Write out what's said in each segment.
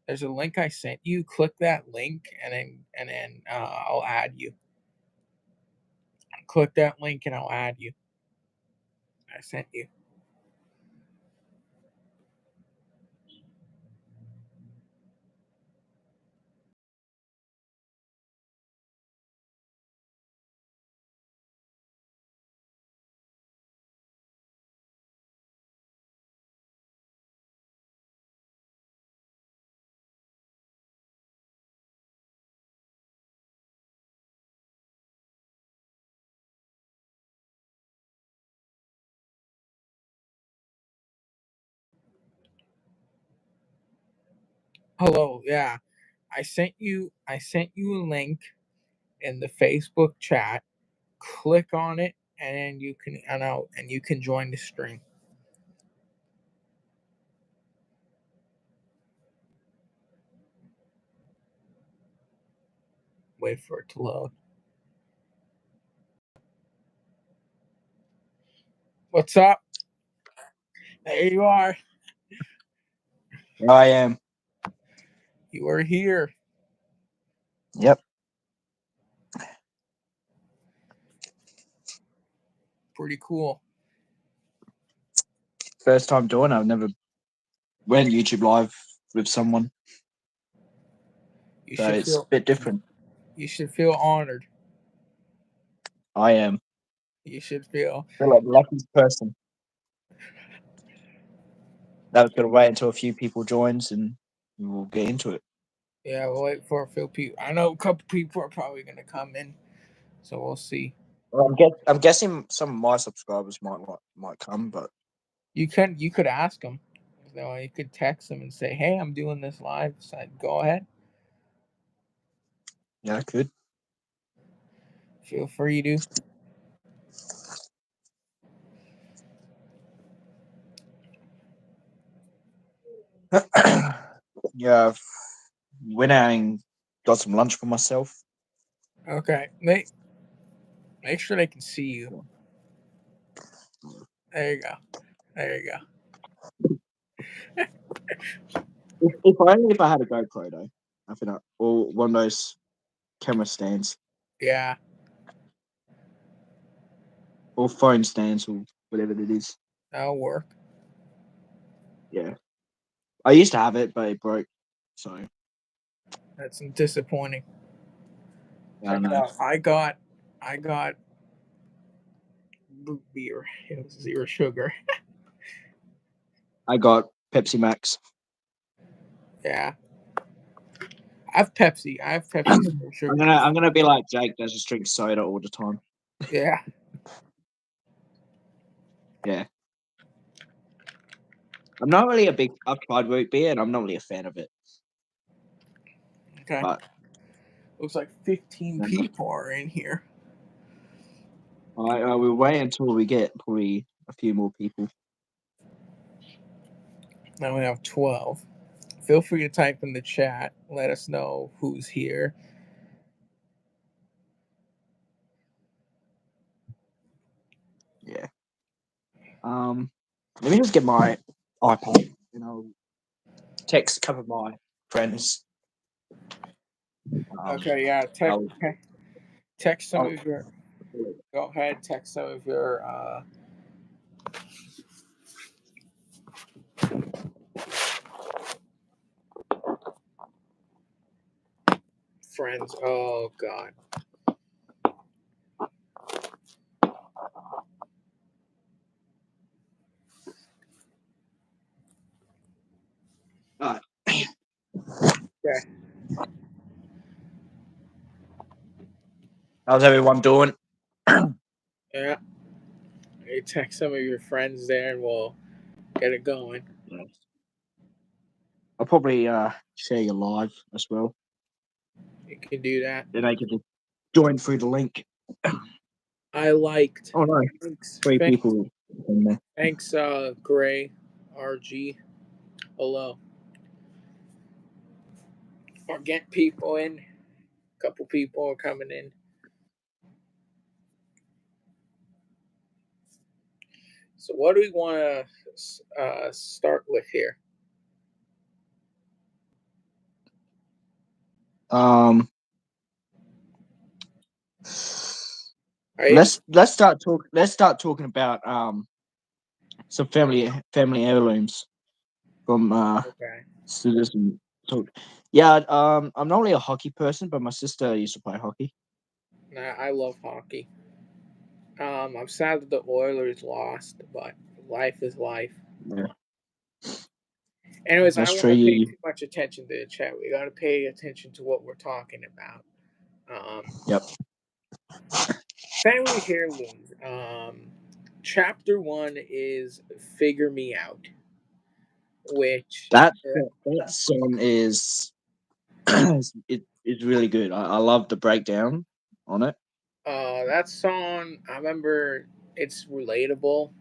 There's a link I sent you. Click that link, and then I'll add you. Click that link, and I'll add you. I sent you. Hello, yeah. I sent you a link in the Facebook chat. Click on it, and then you can join the stream. Wait for it to load. What's up? There you are. I am. You are here. Yep. Pretty cool. First time doing it. I've never went YouTube live with someone. You So should it's a feel bit different. you should feel honored. I am. You should feel I feel like the luckiest person. Now it's got to wait until a few people joins and we'll get into it. yeah, we'll wait for a few people. I know a couple people are probably gonna come in, so we'll see. Well, I'm guessing some of my subscribers might come, but You could ask them. You could text them and say, "Hey, I'm doing this live." So go ahead. yeah, I could. Feel free to. Yeah, I've went out and got some lunch for myself. Okay. Make sure they can see you. There you go. There you go. If I had a GoPro though, I think or one of those camera stands Yeah. or phone stands or whatever it is. That'll work. Yeah, I used to have it, but it broke. So That's disappointing. I Check don't it know. out. I got root beer. It was 0 sugar. I got Pepsi Max. Yeah. I have Pepsi. I have Pepsi 0 sugar. I'm gonna be like Jake that just drinks soda all the time. Yeah. Yeah. I'm not really I've tried root beer and I'm not really a fan of it. Okay. But Looks like 15 people are in here. I will wait until we get probably a few more people. Now we have 12. Feel free to type in the chat. Let us know who's here. Yeah. Let me just get my iPad and I'll text a couple of my friends. Okay, yeah. Text some of your. Go ahead. Text some of your friends. Oh God. Alright. Okay. How's everyone doing? Yeah. You text some of your friends there, and we'll get it going. Yeah. I'll probably share your live as well. You can do that. Then I can just join through the link. I liked. Oh no, Thanks. 3 people in there. Thanks, Gray, RG. Hello. Or get people in. A couple people are coming in. So what do we want to start with here? Um, Are you let's start talking about some family heirlooms from okay? Citizen. So, yeah, I'm not really a hockey person, but my sister used to play hockey. Nah, I love hockey. I'm sad that the Oilers lost, but life is life. Yeah, Anyways, I that's don't true. want to pay too much attention to the chat. We got to pay attention to what we're talking about. Yep. Family heirlooms. Chapter one is "Figure Me Out," which That song is it's really good. I love the breakdown on it. that song. I remember it's relatable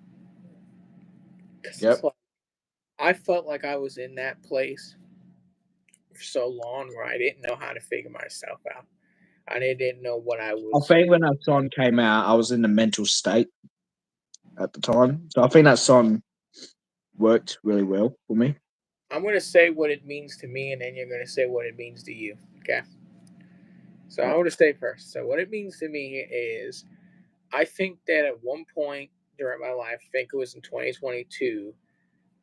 because it's Yep. like I felt like I was in that place for so long where I didn't know how to figure myself out. I didn't know what I I was. think when that song came out, I was in the mental state at the time, so I think that song worked really well for me. I'm gonna say what it means to me, and then you're gonna say what it means to you. Okay. So I'm Yep. gonna say first. So what it means to me is, I think that at one point during my life, I think it was in 2022,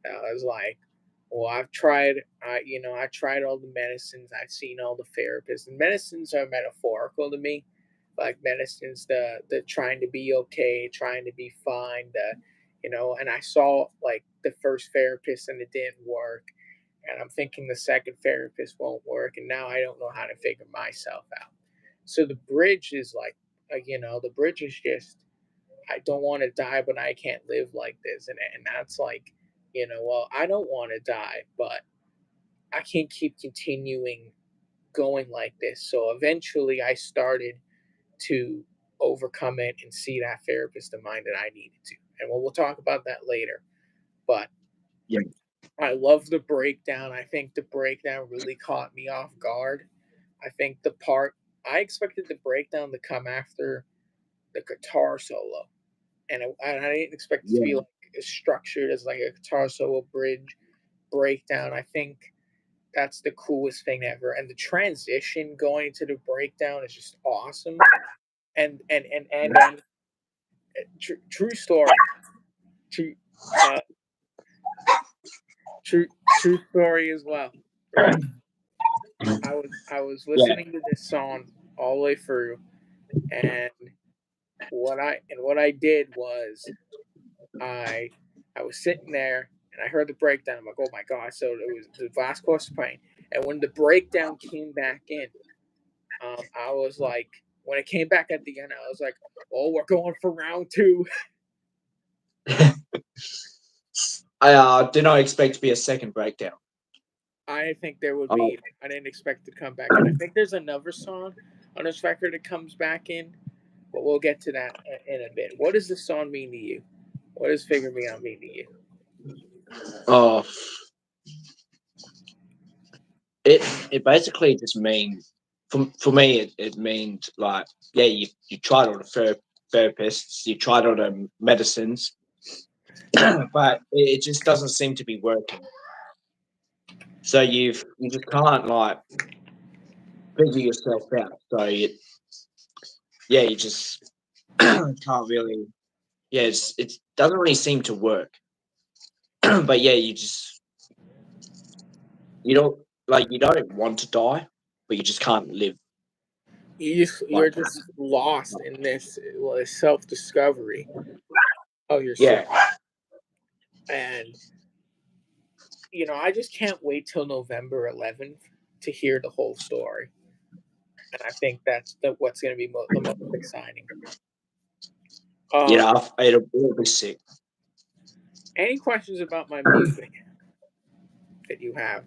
I was like, well, I tried all the medicines. I've seen all the therapists, and medicines are metaphorical to me. Like medicines, the trying to be okay, trying to be fine, and I saw like the first therapist and it didn't work, and I'm thinking the second therapist won't work, and now I don't know how to figure myself out. So the bridge is like, the bridge is just I don't want to die, but I can't live like this, and that's like, well, I don't want to die, but I can't keep continuing going like this. So eventually, I started to overcome it and see that therapist of mine that I needed to, and we'll talk about that later. But Yep. I love the breakdown. I think the breakdown really caught me off guard. I think the part I expected the breakdown to come after the guitar solo, and I didn't expect it to be Yeah. like as structured as like a guitar solo bridge breakdown. I think that's the coolest thing ever, and the transition going to the breakdown is just awesome. And Yeah. then true story, true uh, true story as well, right? I was Yeah. listening to this song all the way through, and what I did was I I was sitting there and I heard the breakdown. I'm like, oh my god! So it was the last course playing, and when the breakdown came back in, I was like, when it came back at the end, I was like, oh, we're going for round two. I did not expect to be a second breakdown. I didn't think there would Oh, be. I didn't expect it to come back in. I think there's another song on this record that comes back in, but we'll get to that in a bit. What does this song mean to you? What does "Figure Me Out" mean to you? oh, it basically just means for me it means like yeah you tried all the therapists, you tried all the medicines, but it just doesn't seem to be working. So you just can't like figure yourself out. So you just can't really it doesn't really seem to work. But yeah, you don't want to die, but you just can't live You're like just lost in this self discovery of yourself, yeah. and I just can't wait till November 11th to hear the whole story, and I think that's what's going to be the most exciting. Um, Yeah, it'll be sick. any questions about my music that you have?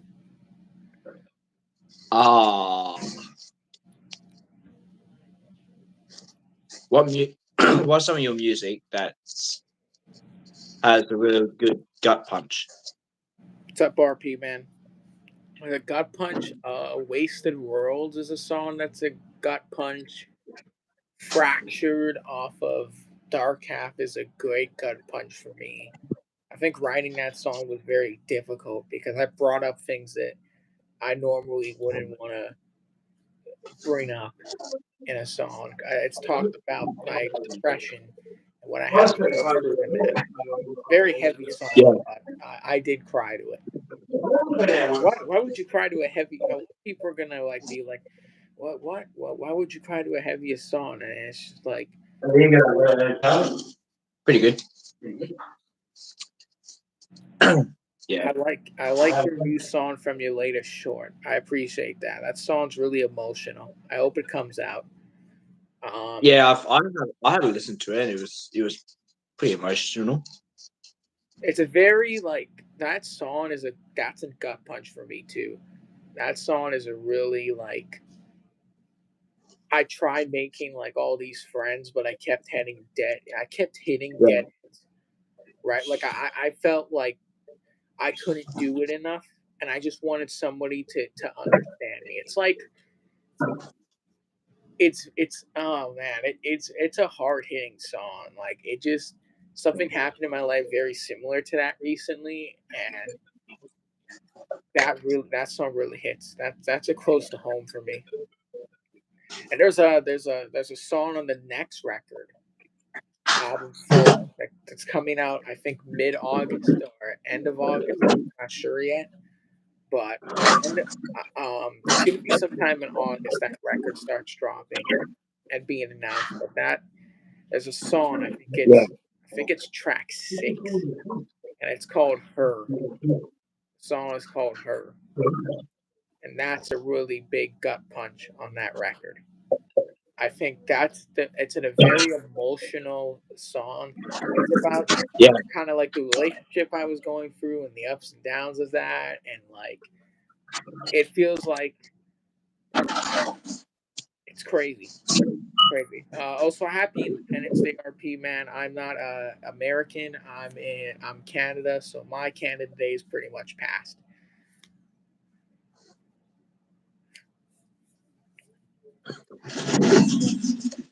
Ah, what what's some of your music that has a really good gut punch? What's up, RP man? The gut punch. Wasted Worlds is a song that's a gut punch. Fractured off of Dark Half is a great gut punch for me. I think writing that song was very difficult because I brought up things that I normally wouldn't want to bring up in a song. It's talked about like depression and what I had to go through in that. Very heavy song, Yeah. but I did cry to it. Why would you cry to a heavy? People are gonna like be like, what? Why would you cry to a heaviest song? And it's just like, Pretty good. Yeah. I like your new song from your latest short. I appreciate that. That song's really emotional. I hope it comes out. Um, Yeah, I haven't listened to it. It was pretty emotional. it's a very like that song is that's a gut punch for me too. That song is a really like I tried making like all these friends, but I kept hitting dead. I kept hitting Yeah, dead ends, right? Like I felt like I couldn't do it enough, and I just wanted somebody to understand me. It's like it's oh man, it's a hard hitting song. Like it just something happened in my life very similar to that recently, and that song really hits. That's a close to home for me. And there's a song on the next record, album 4, that's coming out I think mid August or end of August. I'm not sure yet, but end it's gonna be sometime in August that record starts dropping and being announced. But that there's a song yeah, I think it's track 6, and it's called Her. The song is called Her, and that's a really big gut punch on that record. I think it's in a very emotional song. It's about yeah. kind of like the relationship I was going through and the ups and downs of that, and like it feels like it's crazy, crazy. Also, happy Independence Day, RP man. I'm not American. I'm Canada, so my Canada Day is pretty much past.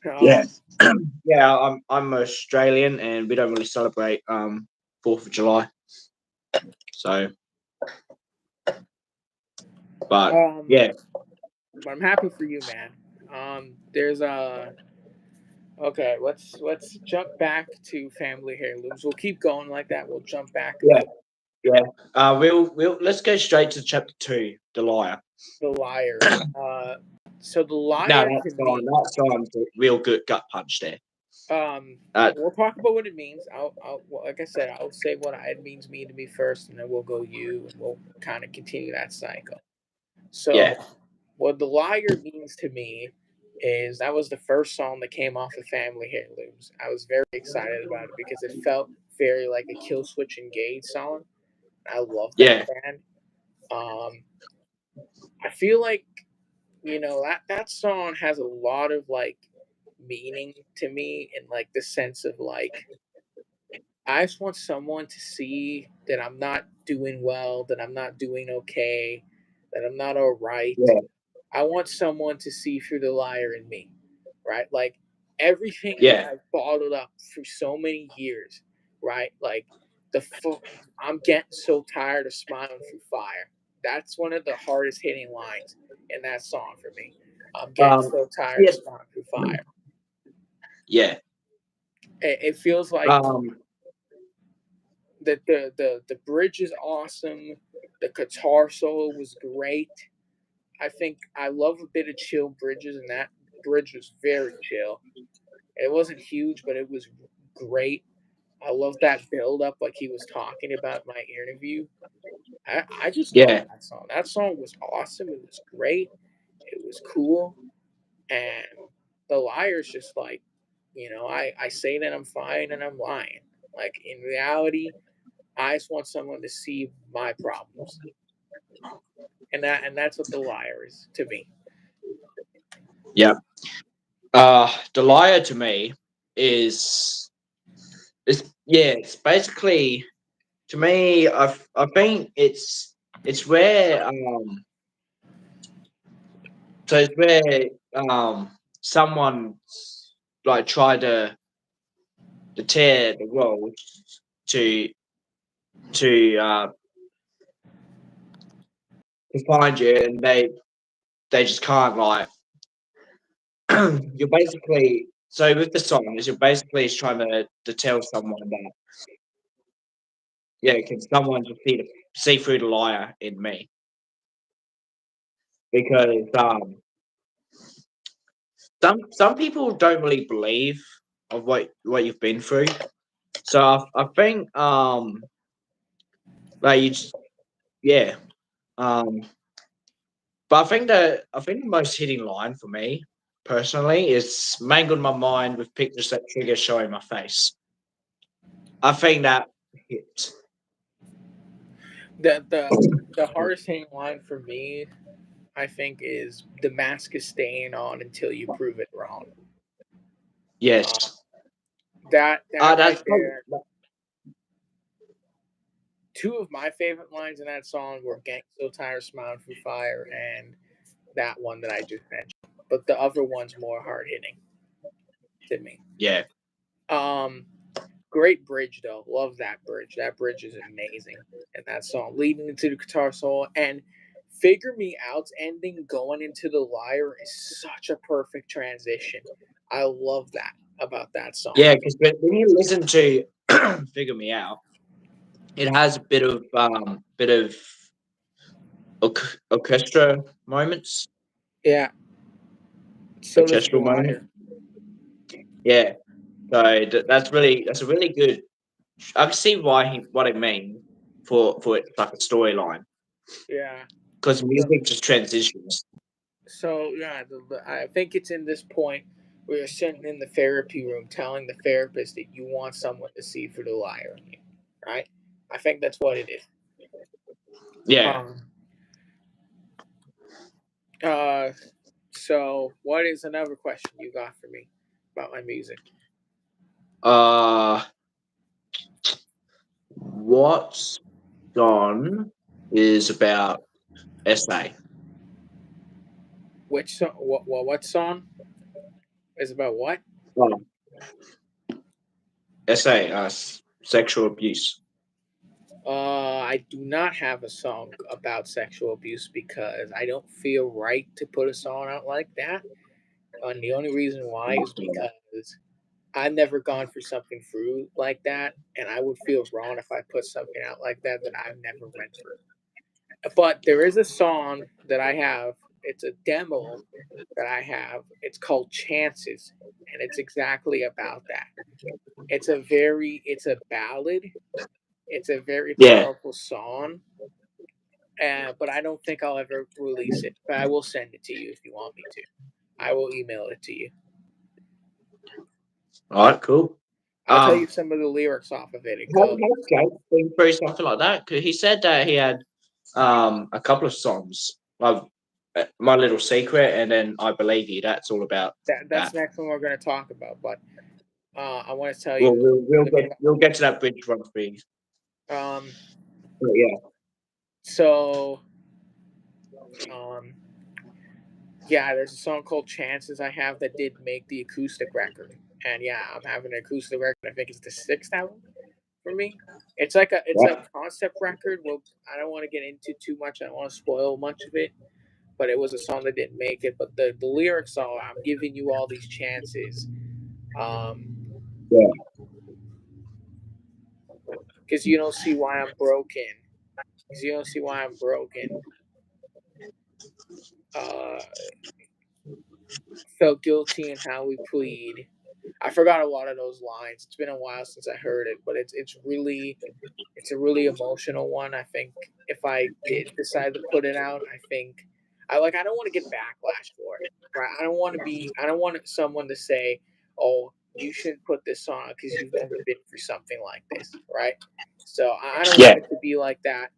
Yeah. Um, Yeah, I'm Australian and we don't really celebrate 4th of July. So, but um, yeah, but I'm happy for you, man. There's okay. Let's jump back to family heirlooms. We'll keep going like that. We'll jump back a yeah, bit. yeah. We'll let's go straight to chapter 2, the liar. The liar. So the No, liar to me. that sounds a real good gut punch there. Uh, We'll talk about what it means. Well, like I said, I'll say what it means me to me first, and then we'll go you, and we'll kind of continue that cycle. yeah, So, what the liar means to me is that was the first song that came off of Family Heirlooms. I was very excited about it because it felt very like a Kill Switch Engage song. I love that yeah, band. Um, I feel like that song has a lot of like meaning to me in like the sense of like I just want someone to see that I'm not doing well, that I'm not doing okay, that I'm not all right. yeah, I want someone to see through the liar in me, right? Like everything that yeah. I've bottled up through so many years, right? Like I'm getting so tired of smiling through fire. That's one of the hardest hitting lines in that song for me. I'm getting Um, so tired of yeah, smiling through fire. yeah. It feels like Um, that the bridge is awesome. The guitar solo was great. I think I love a bit of chill bridges, and that bridge was very chill. It wasn't huge, but it was great. I love that build up, like he was talking about in my interview. I just love yeah, that song. That song was awesome. It was great. It was cool. And the liar's just like, I say that I'm fine and I'm lying. Like in reality, I just want someone to see my problems, and that's what the liar is to me. yeah. The liar to me is it's basically to me. I think it's where so it's where someone like tried to tear the world to to uh to find you, and they just can't like you're basically so with the song is you're basically trying to tell someone that yeah, can someone just see through the liar in me? Because some people don't really believe of what you've been through. So I think like you just yeah. Um but I think the most hitting line for me personally is mangled my mind with pictures that trigger showing my face. I think that hit. The hardest hitting line for me, I think, is the mask is staying on until you prove it wrong. Yes. Uh, that right That's probably, there. Two of my favorite lines in that song were "Gang So Tired, Smiling Through Fire" and that one that I just mentioned. But the other one's more hard hitting to me. yeah. Um, Great bridge though. Love that bridge. That bridge is amazing. And that song leading into the guitar solo and Figure Me Out's ending going into the lyre is such a perfect transition. I love that about that song. Yeah, because when you listen to Figure Me Out, it has a bit of orchestra moments, Yeah. So does the orchestral moment. lyre. Yeah. So that's a really good. I can see what it means for it like a storyline Yeah. because So, music just transitions. so yeah, I think it's in this point where you're sitting in the therapy room telling the therapist that you want someone to see through the lyre in you, right? I think that's what it is. Yeah. Um, uh, So, what is another question you got for me about my music? Uh, what song is about SA? Which song? What song is about what? Oh, SA, sexual abuse. I do not have a song about sexual abuse because I don't feel right to put a song out like that. And the only reason why is because I've never gone through something through like that, and I would feel wrong if I put something out like that that I've never went through. But there is a song that I have. It's a demo that I have. It's called Chances, and it's exactly about that. It's a ballad. It's a very Yeah. powerful song, but I don't think I'll ever release it. But I will send it to you if you want me to. I will email it to you. All right. Cool. I'll tell you Um, some of the lyrics off of it. It Has goes, Jake been through something like that? 'Cause he said that he had a couple of songs, like "My Little Secret" and then "I Believe You." That's all about that's that. the next one we're going to talk about. But I want to tell Well, you a little bit we'll get to that bridge once we. about. But yeah, So um, yeah, there's a song called Chances I have that did make the acoustic record. And yeah, I'm having an acoustic record. I think it's the sixth album for me. It's a yeah, concept record. Well, I don't want to get into too much. I don't want to spoil much of it. But it was a song that didn't make it. But the lyrics are I'm giving you all these chances. yeah, Because you don't see why I'm broken. Because you don't see why I'm broken. Uh, Felt guilty in how we plead. I forgot a lot of those lines. It's been a while since I heard it, but it's a really emotional one. I think if I did decide to put it out, I think I don't want to get backlash for it. Right? I don't want someone to say, "Oh, you shouldn't put this on because you've never been through something like this." Right? So I don't yeah. want it to be like that.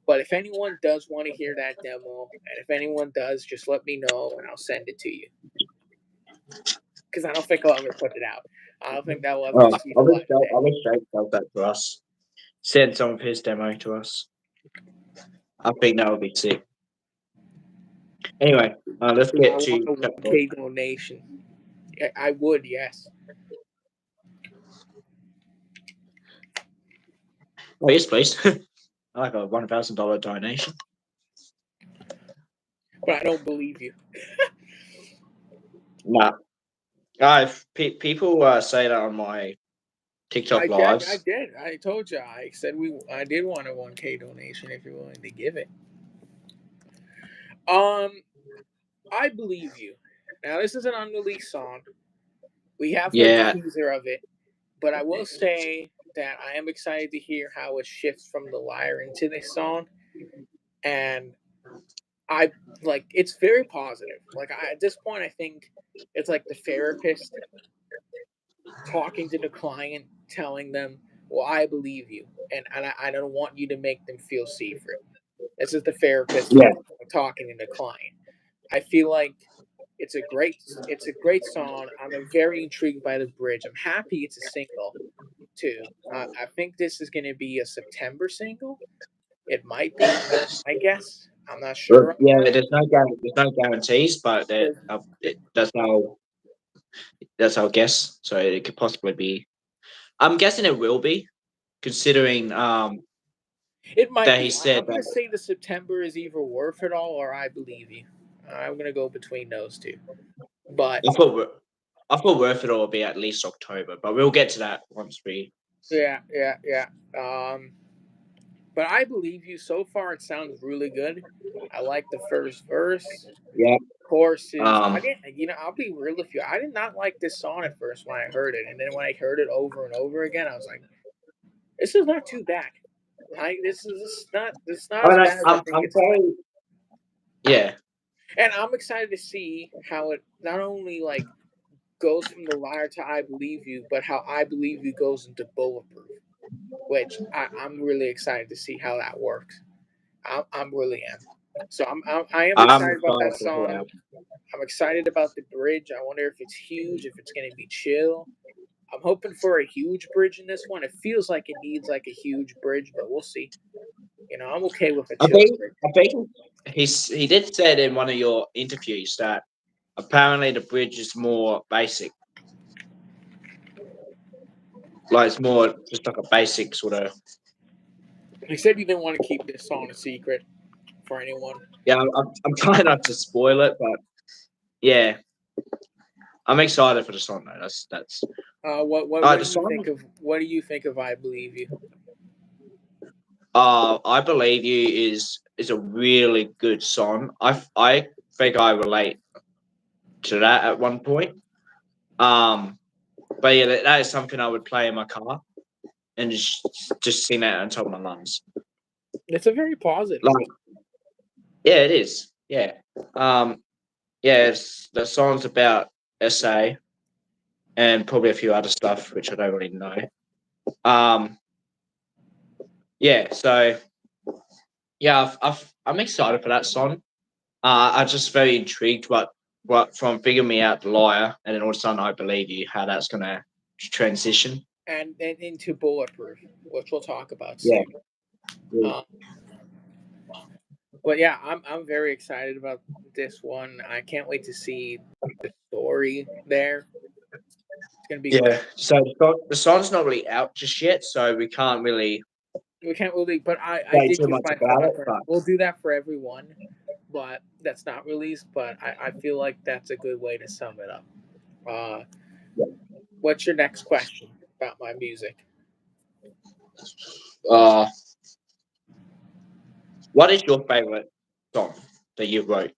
But if anyone does want to hear that demo, and if anyone does, just let me know and I'll send it to you. Because I don't think I'll ever put it out. I don't think that will ever see the light of day. I wish Jake told that to us. Send some of his demo to us. I think that would be sick. Anyway, let's I get want to a Catboy. 1K donation. I would, yes. Oh yes, please. I like a $1,000 donation. But I don't believe you. Nah. People say that on my TikTok I lives. did. I told you. I said I did want a 1K donation if you're willing to give it. Um, I believe you. Now this is an unreleased song. We have heard the Yeah, teaser of it, but I will say that I am excited to hear how it shifts from the lyre into this song, and I like it's very positive. Like at this point, I think it's like the therapist talking to the client, telling them, "Well, I believe you, and I don't want you to make them feel secret." This is the therapist yeah. talking to the client. I feel like it's a great song. I'm very intrigued by the bridge. I'm happy it's a single too. I think this is going to be a September single. It might be. I guess I'm not But sure on yeah, that. there's no guarantees, but There's, that's our guess. So it could possibly be. I'm guessing it will be, considering it might that be. he said I'm going that. to say the September is either worth it all or I believe you. I'm going to go between those two. But I thought wor- I thought worth it all will be at least October, but we'll get to that once we. yeah. But I believe you. So far, it sounds really good. I like the first verse. Yeah. Choruses. I Um. didn't. I'll be real with you. I did not like this song at first when I heard it, and then when I heard it over and over again, I was like, "This is not too bad. Like this is not Oh as no, bad as I think I'm it's like." very. Yeah. And I'm excited to see how it not only like goes from the liar to I believe you, but how I believe you goes into bulletproof, which I'm really excited to see how that works. I'm really am. So I am I'm excited about that excited for song. who. I'm excited about the bridge. I wonder if it's huge, if it's going to be chill. I'm hoping for a huge bridge in this one. It feels like it needs like a huge bridge, but we'll see. I'm okay with a I chill think bridge. I think he did said in one of your interviews that apparently the bridge is more basic, like it's more just like a basic sort of. He said he didn't want to keep this song a secret for anyone. Yeah, I'm trying not to spoil it, but yeah, I'm excited for the song though. That's What the do you think song. of what do you think of I Believe You? I believe you is a really good song. I think I relate to that at one point. Um, but yeah, that is something I would play in my car and just sing that on top of my lungs. It's a very positive Like, song. yeah, it is. Yeah. Um, yeah, the song's about SA and probably a few other stuff which I don't really know. Um, yeah, so yeah, I'm excited for that song. I'm just very intrigued what from figuring me out the liar and then all of a sudden I believe you how that's gonna transition. And into Bulletproof, which we'll talk about Yeah. soon. Um, but yeah, I'm very excited about this one. I can't wait to see the story there. It's gonna be Yeah. great. So the song's not really out just yet, so we can't really We can't really, but I say did too give much my about thought it. for. But We'll do that for everyone, but that's not released. But I feel like that's a good way to sum it up. Uh, what's your next question about my music? uh, what is your favorite song that you wrote?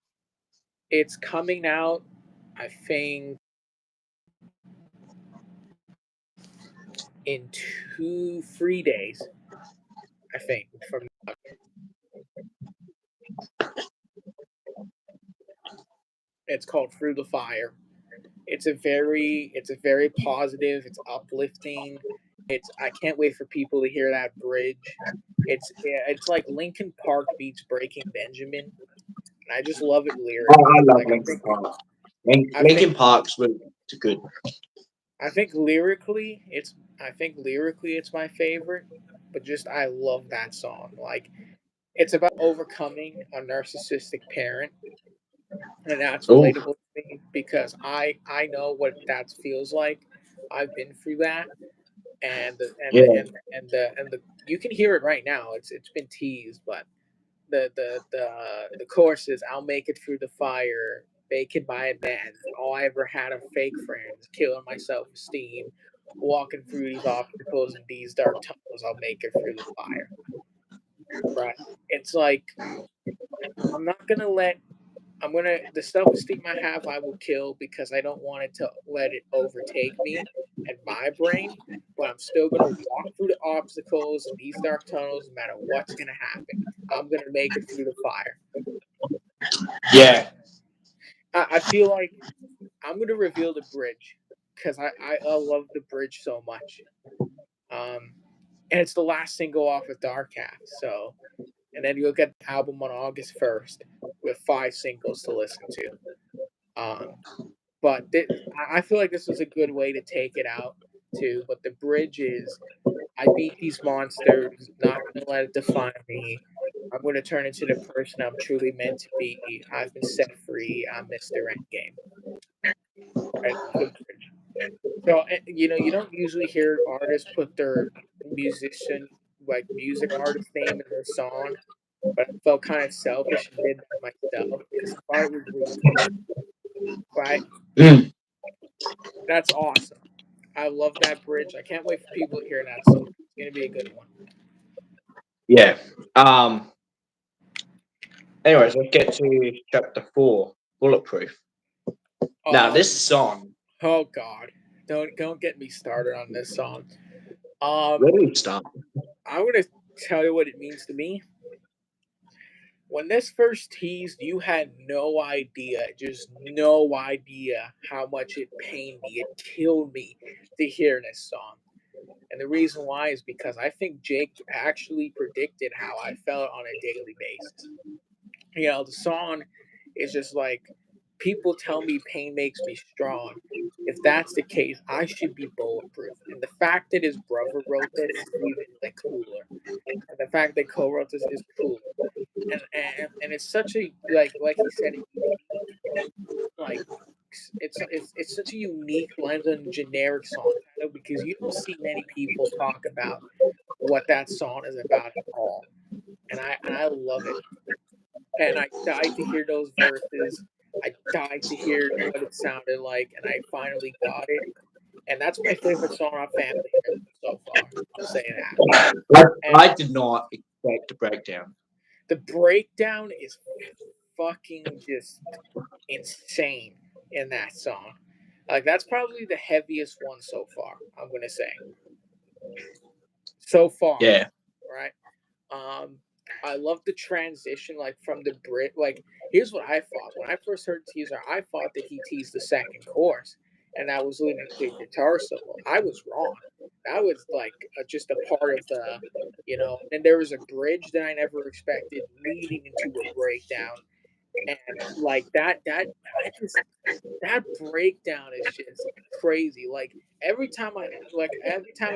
It's coming out, I think, in 2 3 days. I think from it's called Through the Fire. It's a very positive. It's uplifting. It's I can't wait for people to hear that bridge. It's like Linkin Park beats Breaking Benjamin, and I just love it Oh, lyrically. I love Like Linkin Park. I think Linkin Park's really good. I think lyrically it's my favorite, but just I love that song. Like it's about overcoming a narcissistic parent, and that's Oh, relatable to me because I know what that feels like. I've been through that, and the and yeah, the and and the you can hear it right now. It's been teased, but the chorus is "I'll make it through the fire." faking my amends. All I ever had are fake friends, killing my self esteem, walking through these obstacles and these dark tunnels. I'll make it through the fire. Right? It's like I'm not gonna let I'm gonna the self esteem I have I will kill because I don't want it to let it overtake me and my brain. But I'm still gonna walk through the obstacles and these dark tunnels no matter what's gonna happen. I'm gonna make it through the fire. Yeah. I feel like I'm gonna reveal the bridge because I love the bridge so much. Um, and it's the last single off of Dark Half. So, and then you'll get the album on August 1st with 5 singles to listen to. Um, I feel like this was a good way to take it out too. But the bridge is, I beat these monsters, not gonna let it define me. I'm gonna turn into the person I'm truly meant to be. I've been set free. I'm Mr. Endgame. Right? That's the bridge. So you don't usually hear artists put their musician music artist name in their song, but I felt kind of selfish and did that myself because I thought it was really cool. Right? Mm. That's awesome. I love that bridge. I can't wait for people to hear that song. It's gonna be a good one. Yeah. Um. Anyways, let's get to chapter 4, Bulletproof. Now, Oh, this song, oh God, don't get me started on this song. Um, where do we start? I'm gonna tell you what it means to me. When this first teased, you had no idea, just no idea how much it pained me. It killed me to hear this song. And the reason why is because I think Jake actually predicted how I felt on a daily basis. The song is just like people tell me pain makes me strong. If that's the case, I should be bulletproof. And the fact that his brother wrote this is even like cooler. And the fact that co-wrote this is cooler. And it's such a like he said a unique like it's such a unique lens on generic song title because you don't see many people talk about what that song is about at all. And I love it. And I died to hear those verses. I died to hear what it sounded like, and I finally got it. And that's my favorite song on Family Heirlooms so far. I'll say that. I, And I did not expect a breakdown. the breakdown is fucking just insane in that song. Like that's probably the heaviest one so far. I'm gonna say so far, Yeah. right? Um, I love the transition, like from the Brit. Like, here's what I thought when I first heard teaser. I thought that he teased the second chorus, and that was leading to a guitar solo. I was wrong. That was like just a part of And there was a bridge that I never expected, leading into a breakdown, and like I just that breakdown is just crazy. Every time I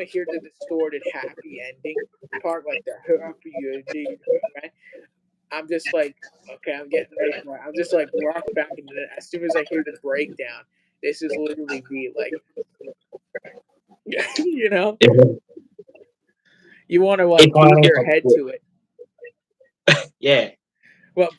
hear the distorted happy ending part, like the happy ending, right? I'm just like, okay, I'm getting ready for it. I'm just like rock back into it. As soon as I hear the breakdown, this is literally me. Like, you know, If, you want to if like I move only your had head to- to it. yeah. But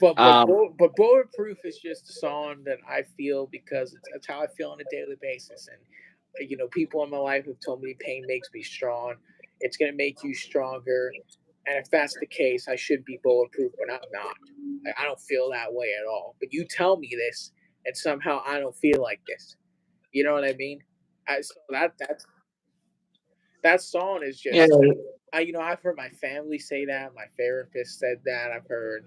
bulletproof is just a song that I feel because it's how I feel on a daily basis, and people in my life have told me pain makes me strong. It's gonna make you stronger, and if that's the case, I should be bulletproof, but I'm not. Like, I don't feel that way at all. But you tell me this, and somehow I don't feel like this. You know what I mean? So that song is Yeah. just I've heard my family say that, my therapist said that, I've heard,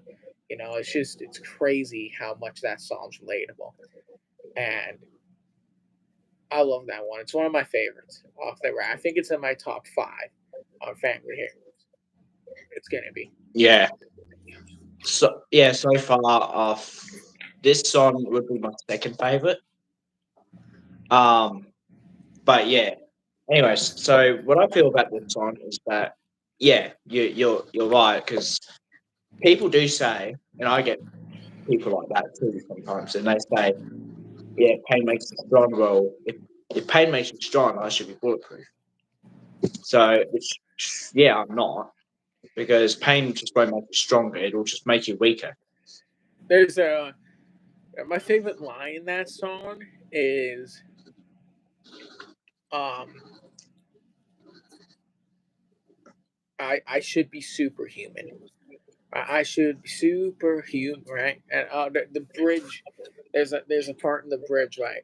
it's crazy how much that song's relatable. And I love that one. It's one of my favorites off the rack. I think it's in my top 5 on Family Heirlooms. It's gonna be. Yeah. So far off, this song would be my second favorite. Um, but yeah. Anyways, so what I feel about this song is that yeah, you're right because people do say, and I get people like that too sometimes, and they say, yeah, pain makes you strong. Well, if pain makes you strong, I should be bulletproof. So, which yeah, I'm not because pain just won't make you stronger. It'll just make you weaker. There's a My favorite line in that song is um I should be superhuman. I should be superhuman, right? And the bridge, there's a part in the bridge, right?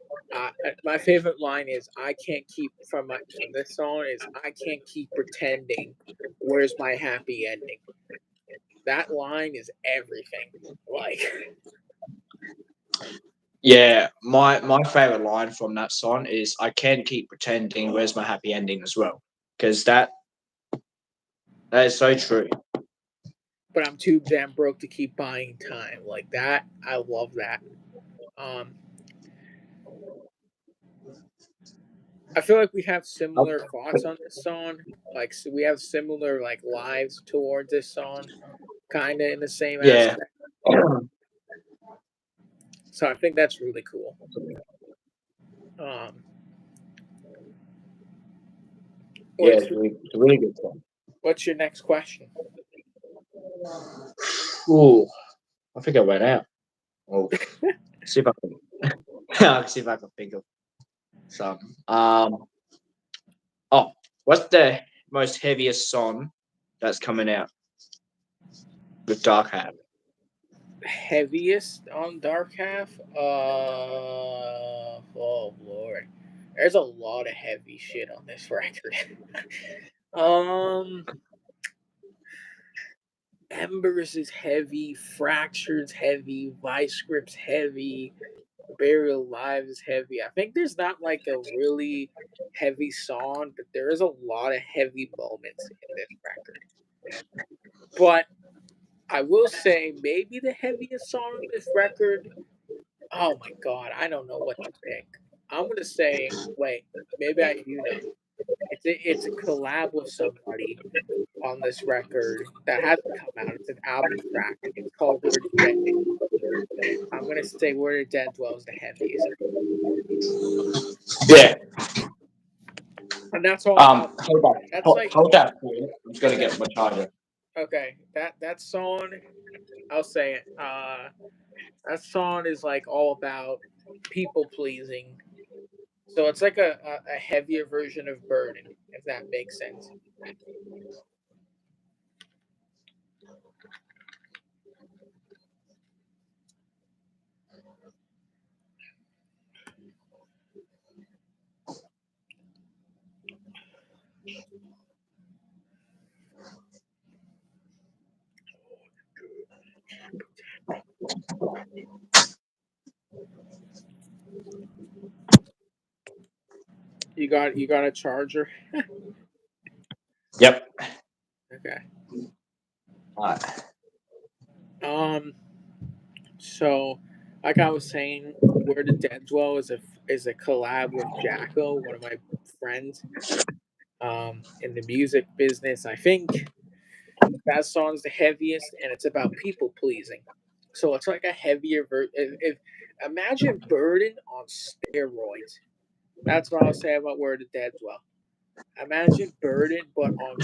My favorite line is I can't keep from this song is I can't keep pretending. Where's my happy ending? That line is everything. Like, Yeah, my favorite line from that song is "I can't keep pretending. Where's my happy ending?" as well, because that is so true. but I'm too damn broke to keep buying time. Like that, I love that. Um, I feel like we have similar thoughts on this song. Like, so we have similar like lives towards this song, kind of in the same Yeah, aspect. So I think that's really cool. Um, yeah, what's it's a really good song. what's your next question? Ooh, I think I went out. Oh, see if I can. I'll see if I can think of some. Oh, what's the most heaviest song that's coming out with Dark Hat? Heaviest on Dark Half? Oh lord, there's a lot of heavy shit on this record. um, Embers is heavy, Fractured's heavy, Vice Grip's heavy, Burial Live is heavy. I think there's not like a really heavy song, but there is a lot of heavy moments in this record. But I will say maybe the heaviest song on this record. Oh my god, I don't know what to pick. I'm gonna say wait, maybe I do know. It's a collab with somebody on this record that hasn't come out. It's an album track. It's called Where the Dead. I'm gonna say Where the Dead Dwells the heaviest, Yeah. and that's all album. Hold on. That's like Hold that. Please. I'm just gonna get my charger. okay. That song, I'll say it. That song is like all about people pleasing. So it's like a heavier version of Burden, if that makes sense. You got a charger? Yep. Okay. All right. Um. So, like I was saying, Where the Dead Dwell is a collab with Jacko, one of my friends. In the music business, I think that song's the heaviest, and it's about people pleasing. So it's like a heavier version. If imagine Burden on steroids. That's what I'll say about Where the Dead Dwell. Imagine Burden, but on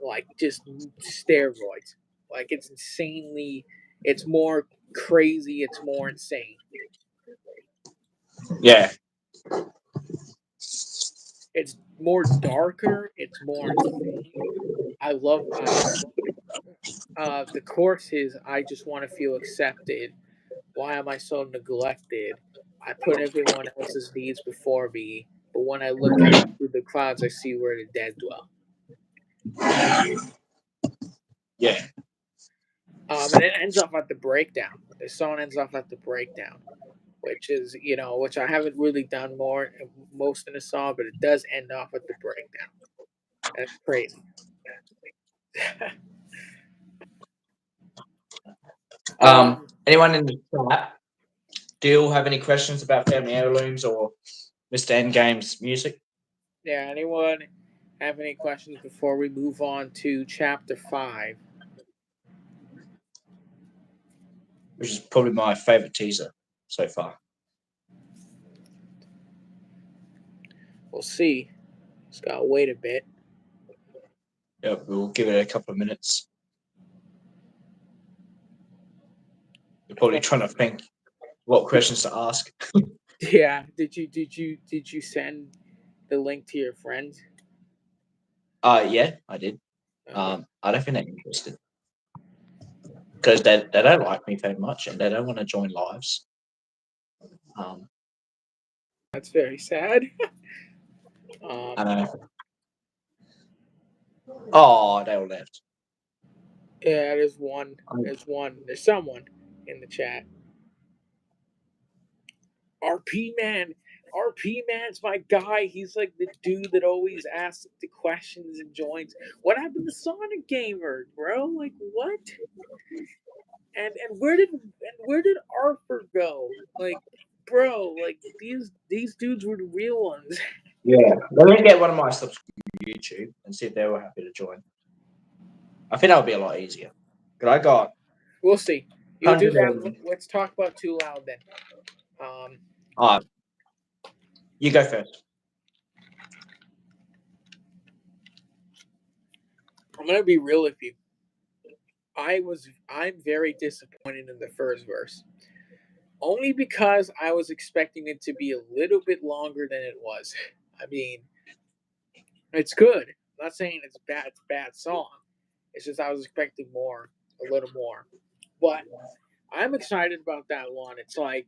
like just steroids. Like it's insanely. It's more crazy. It's more insane. Yeah. It's more darker. It's more insane. I love the chorus is I just want to feel accepted. Why am I so neglected? I put everyone else's needs before me, but when I look up through the clouds, I see where the dead dwell. Yeah. And it ends off at the breakdown. The song ends off at the breakdown, which is which I haven't really done most in the song, but it does end off at the breakdown. That's crazy. um, Anyone in the chat? Do you all have any questions about Family Heirlooms or Mr. Endgame's music? yeah. Anyone have any questions before we move on to chapter 5? Which is probably my favorite teaser so far. We'll see. Just gotta wait a bit. Yeah, we'll give it a couple of minutes. You're probably trying to think. what questions to ask. Yeah. Did you send the link to your friends? Yeah, I did. Okay. I don't think they're interested because they don't like me very much and they don't want to join lives. Um, That's very sad. I Um, know. Oh, they all left. yeah, there's one. Um, There's someone in the chat. RP man. RP man's my guy. He's like the dude that always asks the questions and joins. What happened to Sonic Gamer, bro? Like what? And where did Arthur go? Like, bro, like these dudes were the real ones. yeah, let me get one of my subs from YouTube and see if they were happy to join. I think that would be a lot easier. But I got We'll see. You'll do 100 that. and... Let's talk about Too Loud then. Um, All right, you go first. I'm gonna be real with you. I'm very disappointed in the first verse. Only because I was expecting it to be a little bit longer than it was. I mean, it's good. I'm not saying it's bad. It's a bad song. It's just I was expecting more, a little more. But I'm excited about that one. It's like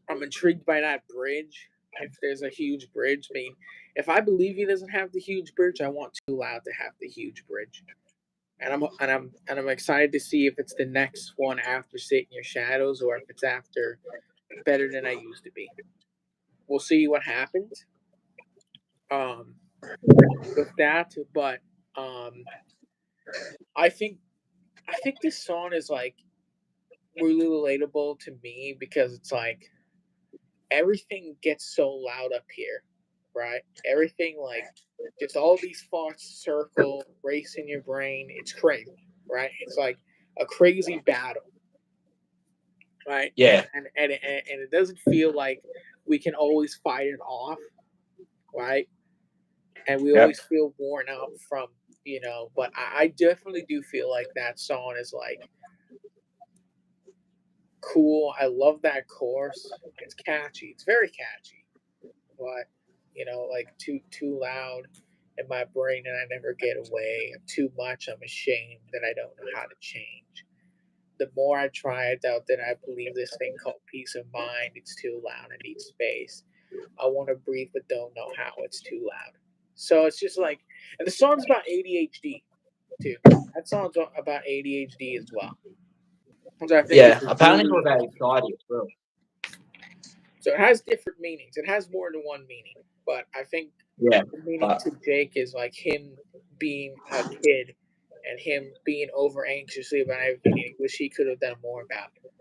I'm intrigued by that bridge. If there's a huge bridge, I mean, if I believe he doesn't have the huge bridge, I want Too Loud to have the huge bridge. And I'm excited to see if it's the next one after Sit in Your Shadows or if it's after Better Than I Used to Be. We'll see what happens um, with that. But um, I think I think this song is like really relatable to me because it's like everything gets so loud up here, right? Everything like just all these thoughts circle, race in your brain. It's crazy, right? It's like a crazy battle, right? And Yeah, and and, and it doesn't feel like we can always fight it off, right? And we yep, always feel worn out from but I definitely do feel like that song is like cool. I love that chorus. It's catchy. It's very catchy. But like too loud in my brain and I never get away. I'm too much. I'm ashamed that I don't know how to change. The more I try, I doubt that I believe this thing called peace of mind. It's too loud. I need space. I want to breathe, but don't know how. It's too loud. So it's just like, and the song's about ADHD too. That song's about ADHD as well. So I think yeah. it's a Apparently, it's all really about anxiety as well. so it has different meanings. It has more than one meaning, but I think Yeah, the meaning but to Jake is like him being a kid and him being over anxiously about everything and he wish he could have done more about it.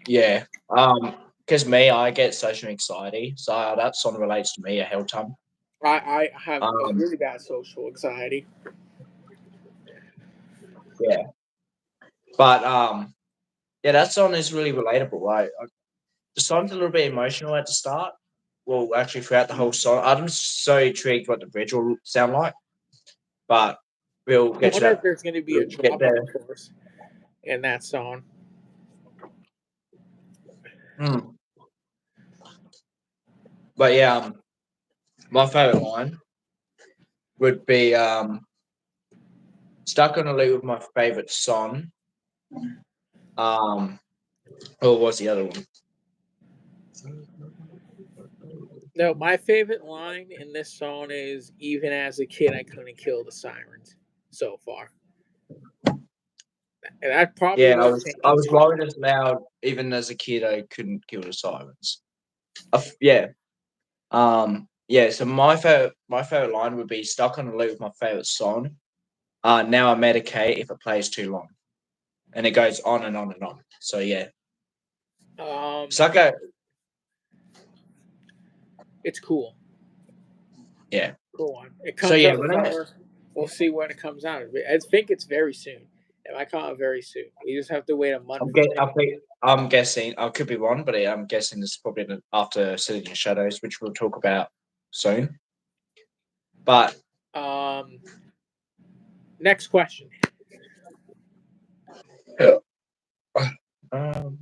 yeah, because me, I get social anxiety, so that sort of relates to me a hell ton. I have a Um, really bad social anxiety. yeah, but yeah, that song is really relatable. Right, the song's a little bit emotional at the start. Well, actually, throughout the whole song, I'm so intrigued what the bridge will sound like, but we'll I get to wonder if that. there's going to be a We'll get drop there. off course in that song. Mm. But yeah, my favorite line would be "Stuck on a Loop" with my favorite song. Um, what was the other one? No, my favorite line in this song is "Even as a kid, I couldn't kill the sirens." So far, and that probably Yeah, won't I was change. rolling as loud. Even as a kid, I couldn't kill the sirens. Yeah, yeah. So my favorite line would be "Stuck on a Loop" with my favorite song. Now I medicate if it plays too long, and it goes on and on and on. So yeah, I think Sucker. it's cool. Yeah. Cool one. It So comes yeah, out summer. We'll see when it comes out. I think it's very soon. It might come out very soon. We just have to wait a month for it. I'm guessing. I could be wrong, but I'm guessing this is probably after Sitting in Shadows, which we'll talk about soon. But Um, next question. Um,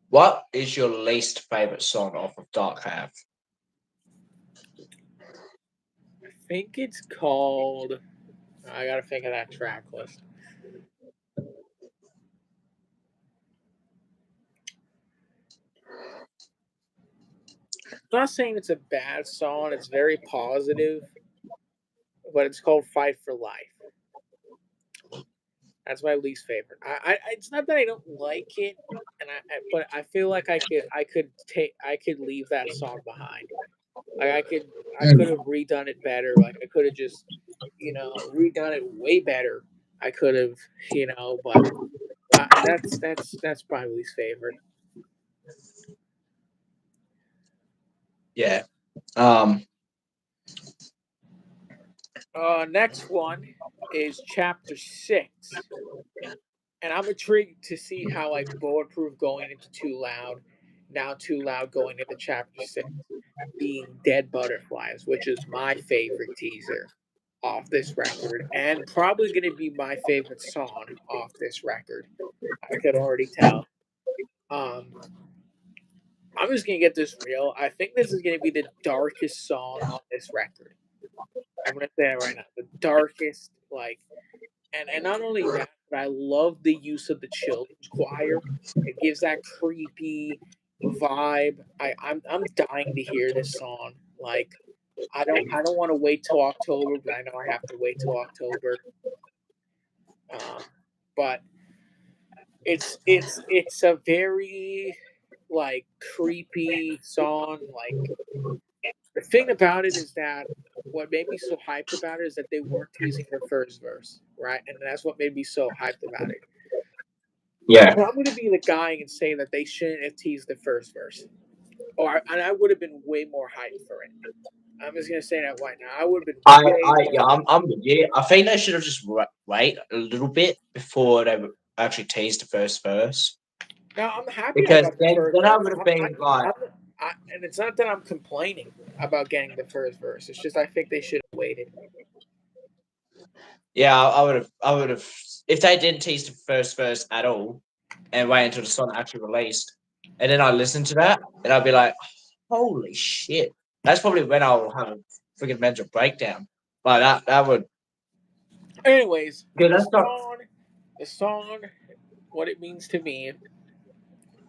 what is your least favorite song off of Dark Half? I think it's called. I gotta think of that track list. I'm not saying it's a bad song. It's very positive, but it's called "Fight for Life." That's my least favorite. It's not that I don't like it, but I feel like I could leave that song behind. Like I could have redone it better. Like I could have just, redone it way better. I could have, but that's my least favorite. Yeah. Um, Next one is chapter 6, and I'm intrigued to see how like bulletproof going into Too Loud, now Too Loud going into chapter 6, being Dead Butterflies, which is my favorite teaser off this record, and probably going to be my favorite song off this record. I could already tell. Um, I'm just gonna get this real. I think this is gonna be the darkest song on this record. I'm gonna say it right now. The darkest, like, and not only that, but I love the use of the children's choir. It gives that creepy vibe. I'm dying to hear this song. Like, I don't want to wait till October, but I know I have to wait till October. Um, but it's a very like creepy song. Like the thing about it is that what made me so hyped about it is that they weren't teasing the first verse, right? And that's what made me so hyped about it. yeah. But I'm going to be the guy and say that they shouldn't have teased the first verse, and I would have been way more hyped for it. I'm just going to say that right now. I would have been way more Yeah, hyped I'm with you. I think they should have just wait a little bit before they actually teased the first verse, now. I'm happy I because got the first then I verse. would have been like, I'm, and it's not that I'm complaining about getting the first verse. It's just I think they should have waited. yeah, I would have, if they didn't tease the first verse at all and wait until the song actually released, and then I listen to that, and I'd be like, holy shit. That's probably when I'll have a freaking mental breakdown. Like that would, Anyways, because the that's not, song, the song, what it means to me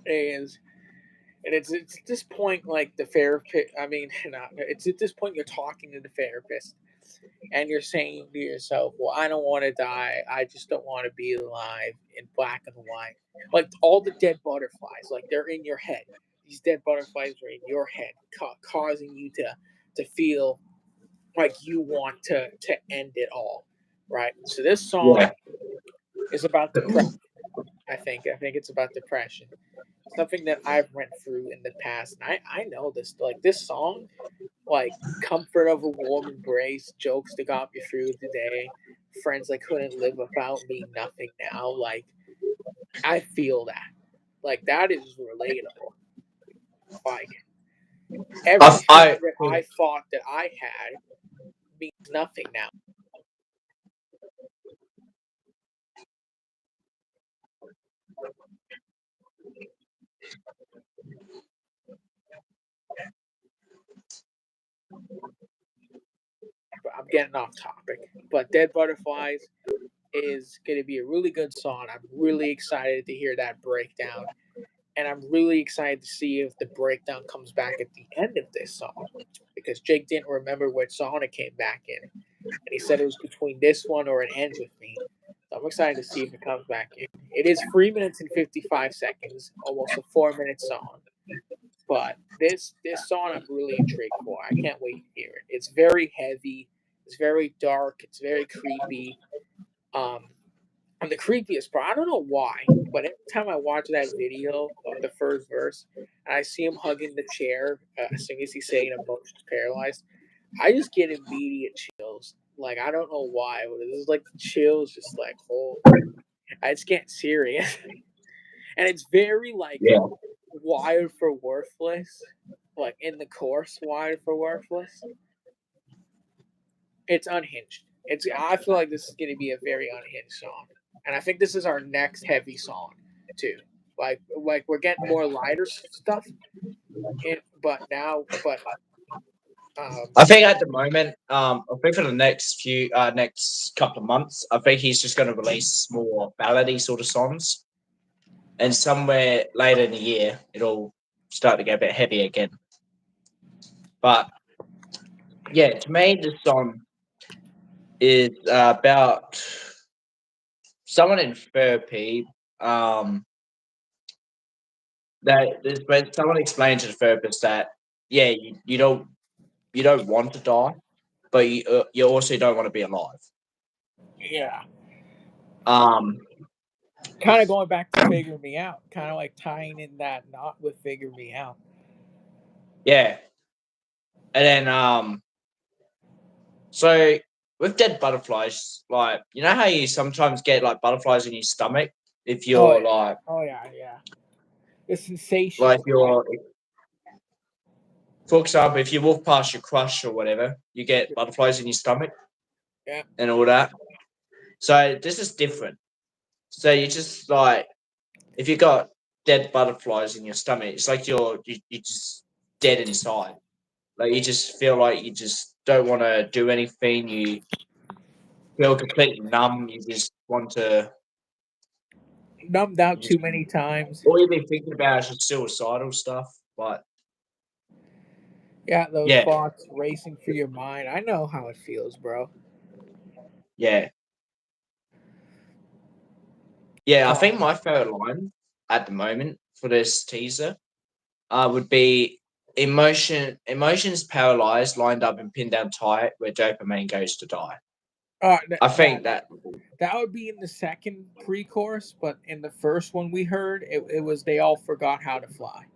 is, and it's at this point like the therapist. I mean, not, it's at this point you're talking to the therapist, and you're saying to yourself, "Well, I don't want to die. I just don't want to be alive in black and white." Like all the dead butterflies, like they're in your head. These dead butterflies are in your head, causing you to feel like you want to end it all, right? So this song yeah, is about depression. I think it's about depression. Something that I've went through in the past, and I know this. Like this song, like comfort of a warm embrace, jokes that got me through the day, friends I couldn't live without me, nothing now. Like I feel that. Like that is relatable. Like everything I that I thought that I had means nothing now. But I'm getting off topic. But Dead Butterflies is going to be a really good song. I'm really excited to hear that breakdown. And I'm really excited to see if the breakdown comes back at the end of this song. Because Jake didn't remember what song it came back in. And he said it was between this one or It Ends With Me. So I'm excited to see if it comes back in. It is 3 minutes and 55 seconds, almost a 4 minute song. But this song I'm really intrigued for. I can't wait to hear it. It's very heavy, it's very dark, it's very creepy. Um, and the creepiest part, I don't know why, but every time I watch that video of the first verse and I see him hugging the chair as soon as he's saying emotions paralyzed, I just get immediate chills. Like I don't know why, but it's like the chills just like hold. I just get serious, and it's very like yeah, wired for worthless. Like in the course, wired for worthless. It's unhinged. I feel like this is going to be a very unhinged song, and I think this is our next heavy song too. Like we're getting more lighter stuff, but I think at the moment, I think for the next couple of months, I think he's just going to release more ballady sort of songs, and somewhere later in the year, it'll start to get a bit heavy again. But yeah, to me, this song is about someone in therapy. That there's when someone explained to the therapist that yeah, you don't want to die, but you also don't want to be alive. yeah, Um, kind of going back to figure me out, kind of like tying in that knot with figure me out. yeah, and then so with dead butterflies, like you know how you sometimes get like butterflies in your stomach if Oh you're yeah, oh yeah, yeah. The like sensation. you're for example, if you walk past your crush or whatever, you get butterflies in your stomach Yeah, and all that. So this is different. So you just like if you got dead butterflies in your stomach, it's like you just dead inside. Like you just feel like you just don't want to do anything. You feel completely numb. You just want to. numbed out You just too many times. all you've been thinking about is just suicidal stuff. But Yeah, those yeah, thoughts racing through your mind. I know how it feels, bro. yeah, yeah. I think Oh, my favorite line at the moment for this teaser would be emotions paralyzed, lined up and pinned down tight, where dopamine goes to die. I yeah, think that that would be in the second pre-chorus, but in the first one we heard, it was they all forgot how to fly.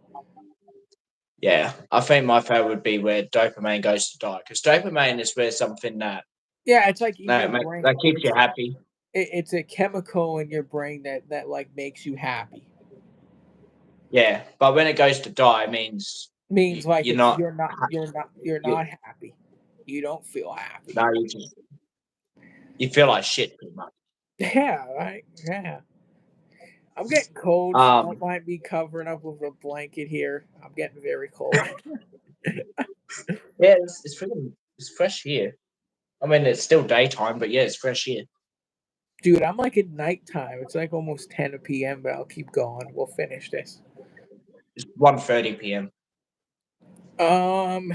yeah, I think my favorite would be where dopamine goes to die because dopamine is where something Yeah, it's like in your brain. that keeps you happy. It's a chemical in your brain that like makes you happy. Yeah, but when it goes to die, it means Means like you're it's not. you're You, not happy. You don't feel happy. no, you feel like shit pretty much. Yeah, right. Yeah. I'm getting cold. Don't Um, mind me covering up with a blanket here. I'm getting very cold. yeah, it's fresh here. I mean, it's still daytime, but yeah, it's fresh here. Dude, I'm like at nighttime. It's like almost 10 p.m., but I'll keep going. We'll finish this. It's 1:30 p.m. Um,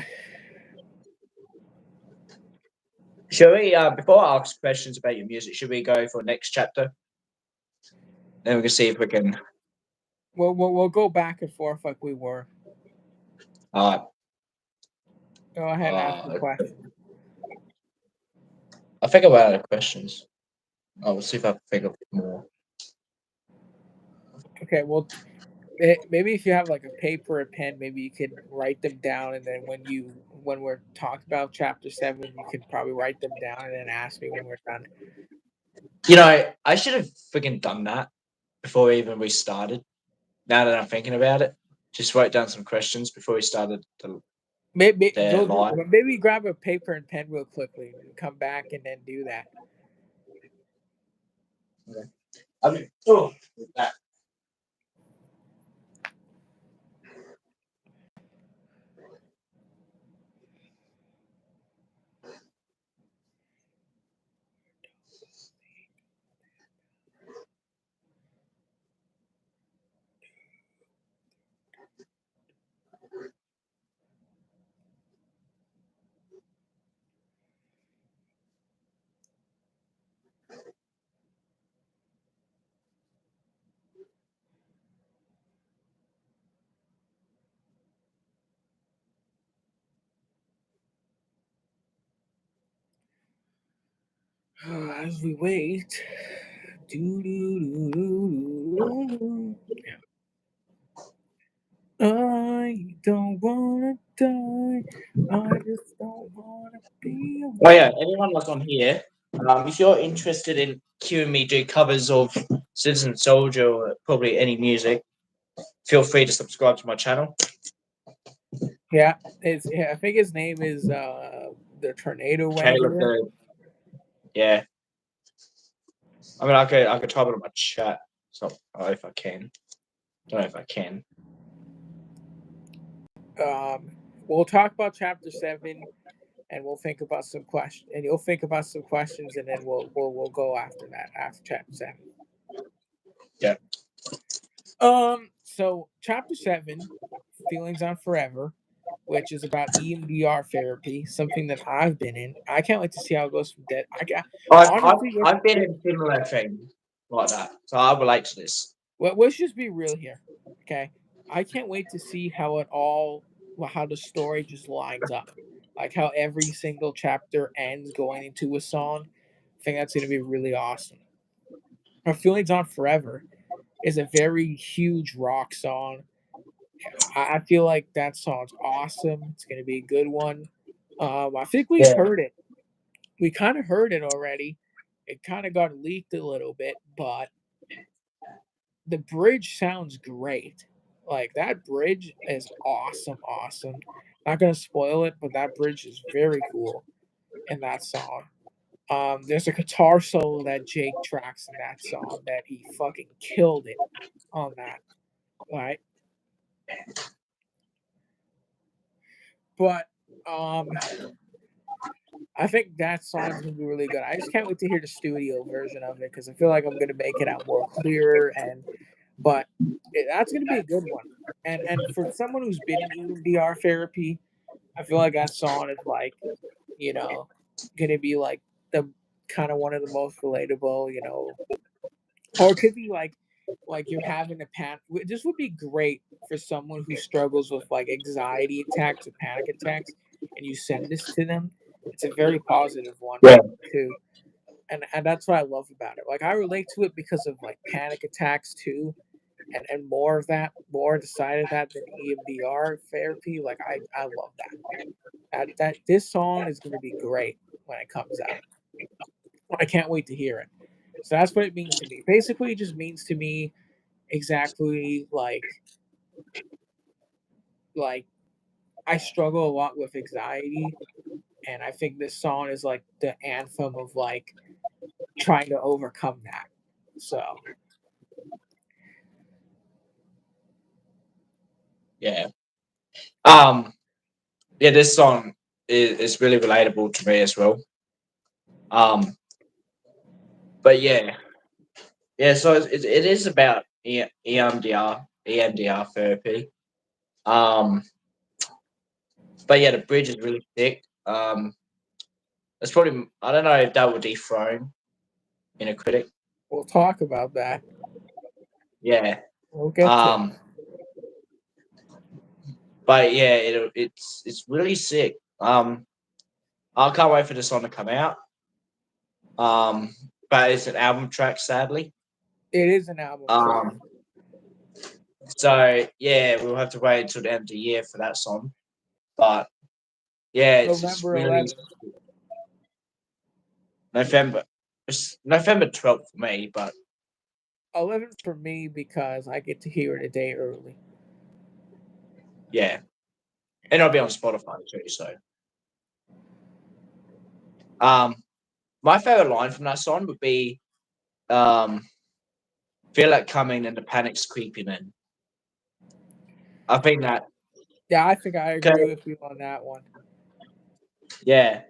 Shall we? Before I ask questions about your music, should we go for next chapter? Then we can see if we can. we'll go back and forth like we were. Uh, Go ahead and ask the uh, question. I think about other questions. I will see if I can think of more. Okay, well, maybe if you have like a paper or pen, maybe you could write them down, and then when we're talking about chapter 7, you could probably write them down and then ask me when we're done. You know, I should have freaking done that before even we started. Now that I'm thinking about it, just wrote down some questions before we started the live. Maybe grab a paper and pen real quickly and come back and then do that. Okay. I mean, oh, that. As we wait. Do, do, do, do, do. I don't wanna die. I just don't wanna be Oh alone. yeah, anyone that's on here, if you're interested in hearing me do covers of Citizen Soldier or probably any music, feel free to subscribe to my channel. I think his name is the Tornado Caleb Ranger. the yeah. I mean, I could type it on my chat. So if I can, don't know if I can. Um, we'll talk about chapter 7, and we'll think about some questions, and you'll think about some questions, and then we'll go after that after chapter 7. Yeah. So chapter 7, feelings on forever, which is about EMDR therapy, something that I've been in. I can't wait to see how it goes from dead. I got honestly, I've been in similar things like that, so I relate to this. let's just be real here, okay? I can't wait to see how it all, how the story just lines up, like how every single chapter ends going into a song. I think that's gonna be really awesome. Our feelings on forever is a very huge rock song. I feel like that song's awesome. It's gonna be a good one. I think we Yeah. heard it. We kind of heard it already. It kind of got leaked a little bit, but the bridge sounds great. Like that bridge is awesome, awesome. Not gonna spoil it, but that bridge is very cool in that song. There's a guitar solo that Jake tracks in that song that he fucking killed it on that, right? But um, I think that song's gonna be really good. I just can't wait to hear the studio version of it because I feel like I'm gonna make it out more clearer but that's gonna be a good one. And for someone who's been in EMDR therapy, I feel like that song is like, you know, gonna be like the kind of one of the most relatable, or it could be like you're having a panic. This would be great for someone who struggles with like anxiety attacks or panic attacks, and you send this to them. It's a very positive one Yeah. too, and that's what I love about it. Like I relate to it because of like panic attacks too, and more of that, more decided that than EMDR therapy. Like I love that. That this song is going to be great when it comes out. I can't wait to hear it. So that's what it means to me. Basically, it just means to me exactly like I struggle a lot with anxiety, and I think this song is like the anthem of like trying to overcome that. So Yeah. Um. Yeah. This song is really relatable to me as well. Um. But yeah. Yeah. So it is about EMDR therapy. Um. But yeah, the bridge is really thick. It's probably I don't know if that would dethrone in a critic. we'll talk about that. Yeah. We'll get to it. Um. But yeah, it's really sick. I can't wait for the song to come out. But it's an album track, sadly. It is an album track. Um, so yeah, we'll have to wait until the end of the year for that song. But yeah, it's November really 11th. November. It's November 12th for me, but 11th for me because I get to hear it a day early. yeah, and I'll be on Spotify too. So, um, my favorite line from that song would be, um, "Feel it coming and the panic's creeping in." I think that, Yeah, I think I agree 'cause- with you on that one. yeah,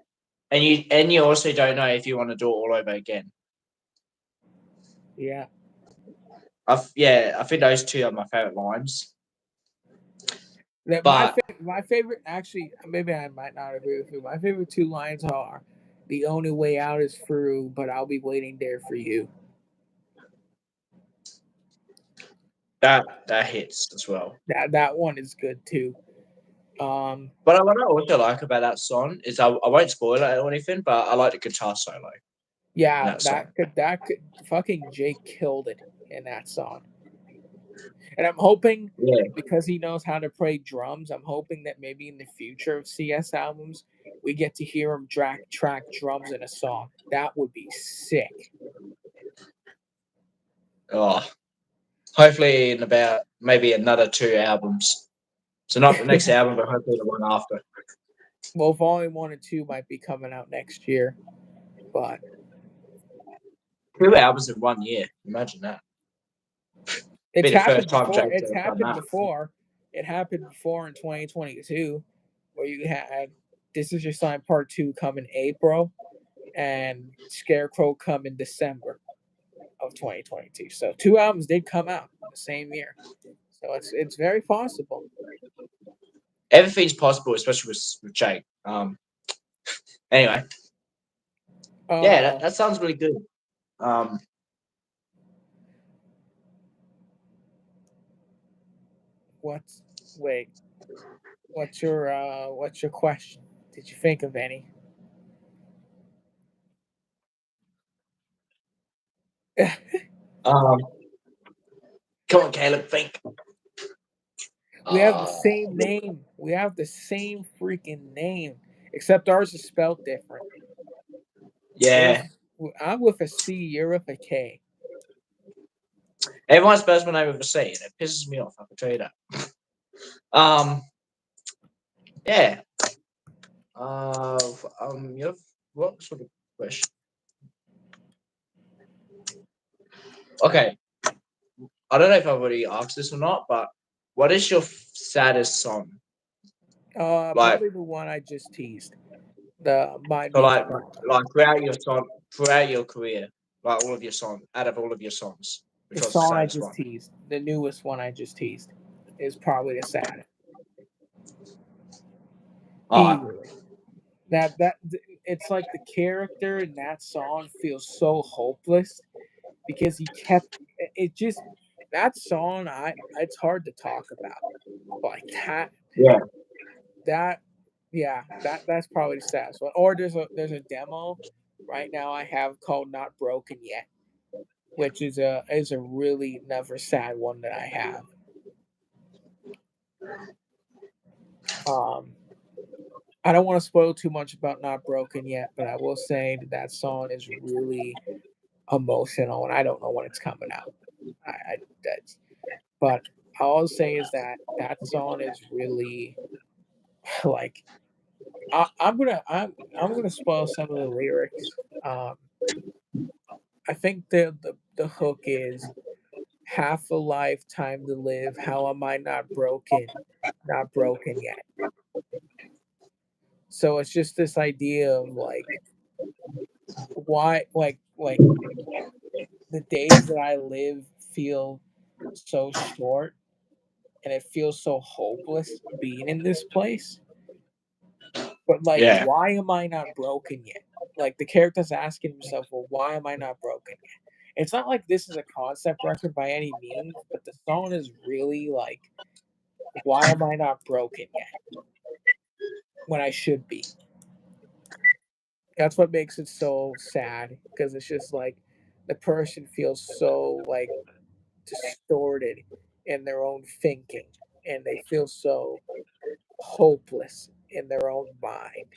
and you also don't know if you want to do it all over again. Yeah. Yeah, I think those two are my favorite lines. That But my favorite, actually, maybe I might not agree with you. My favorite two lines are, "The only way out is through, but I'll be waiting there for you." that hits as well. That one is good too. But what I also like about that song is I won't spoil it or anything, but I like the guitar solo in Yeah, that song. that could fucking Jake killed it in that song. And I'm hoping, Yeah. because he knows how to play drums, I'm hoping that maybe in the future of CS albums, we get to hear him track drums in a song. That would be sick. Oh, hopefully in about maybe another 2 albums. So not the next album, but hopefully the one after. Well, Volume 1 and 2 might be coming out next year, but 2 albums in 1 year. Imagine that. Be It's the first happened time before. Drake's It's ever done happened that. before. It happened before in 2022, where you had "This Is Your Sign" Part Two come in April, and "Scarecrow" come in December of 2022. So two albums did come out in the same year. So it's very possible. Everything's possible, especially with Jake. Anyway, yeah, Uh, that sounds really good. Um, what's wait? What's your question? Did you think of any? um, come on, Caleb, think. We have the Uh, same name. We have the same freaking name, except ours is spelled different. yeah, Yours, I'm with a C. You're with a K. everyone spells my name with a C, and it pisses me off. I can tell you that. Um, yeah. You have what sort of question? Okay, I don't know if I've already asked this or not, but what is your saddest song? Like, Probably the one I just teased. The Mind so Beats like, Trauma. like throughout your career, like all of your songs, out of all of your songs, The which was the song I saddest just one? teased, the newest one I just teased, is probably the saddest. All right. Easily. That it's like the character in that song feels so hopeless because he kept it just that song I it's hard to talk about. Like Yeah. that yeah, that's probably the saddest one. Or there's a demo right now I have called Not Broken Yet, which is a really never sad one that I have. Um I don't want to spoil too much about Not Broken Yet, but I will say that that song is really emotional, and I don't know when it's coming out. I that's but all I'll say is that that song is really like I'm gonna spoil some of the lyrics. I think the hook is half a lifetime to live. How am I not broken? Not broken yet. So it's just this idea of like why like the days that I live feel so short and it feels so hopeless being in this place. But like, Yeah. why am I not broken yet? Like the character's asking himself, well, why am I not broken yet? It's not like this is a concept record by any means, but the song is really like, why am I not broken yet when I should be? That's what makes it so sad because it's just like the person feels so like distorted in their own thinking and they feel so hopeless in their own mind,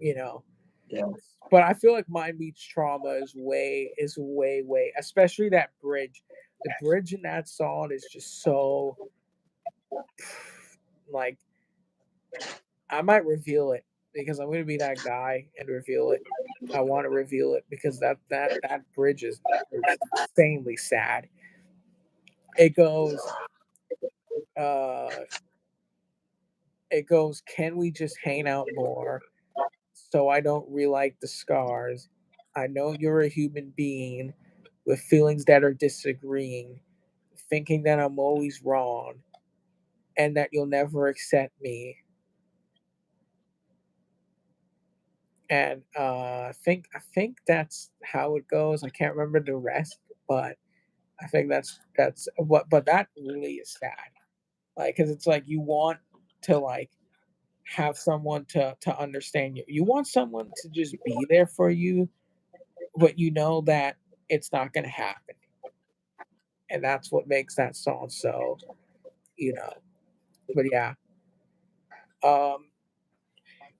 you know. Yeah. But I feel like Mind Meets Trauma is way, especially that bridge. The bridge in that song is just so like I might reveal it because I'm gonna be that guy and reveal it. I want to reveal it because that bridge is insanely sad. It goes, uh, it goes. Can we just hang out more so I don't relight the scars? I know you're a human being with feelings that are disagreeing, thinking that I'm always wrong and that you'll never accept me. And I think that's how it goes. I can't remember the rest, but I think that's what. But that really is sad, like because it's like you want to like have someone to understand you. You want someone to just be there for you, but you know that it's not going to happen, and that's what makes that song so you know. But yeah, um,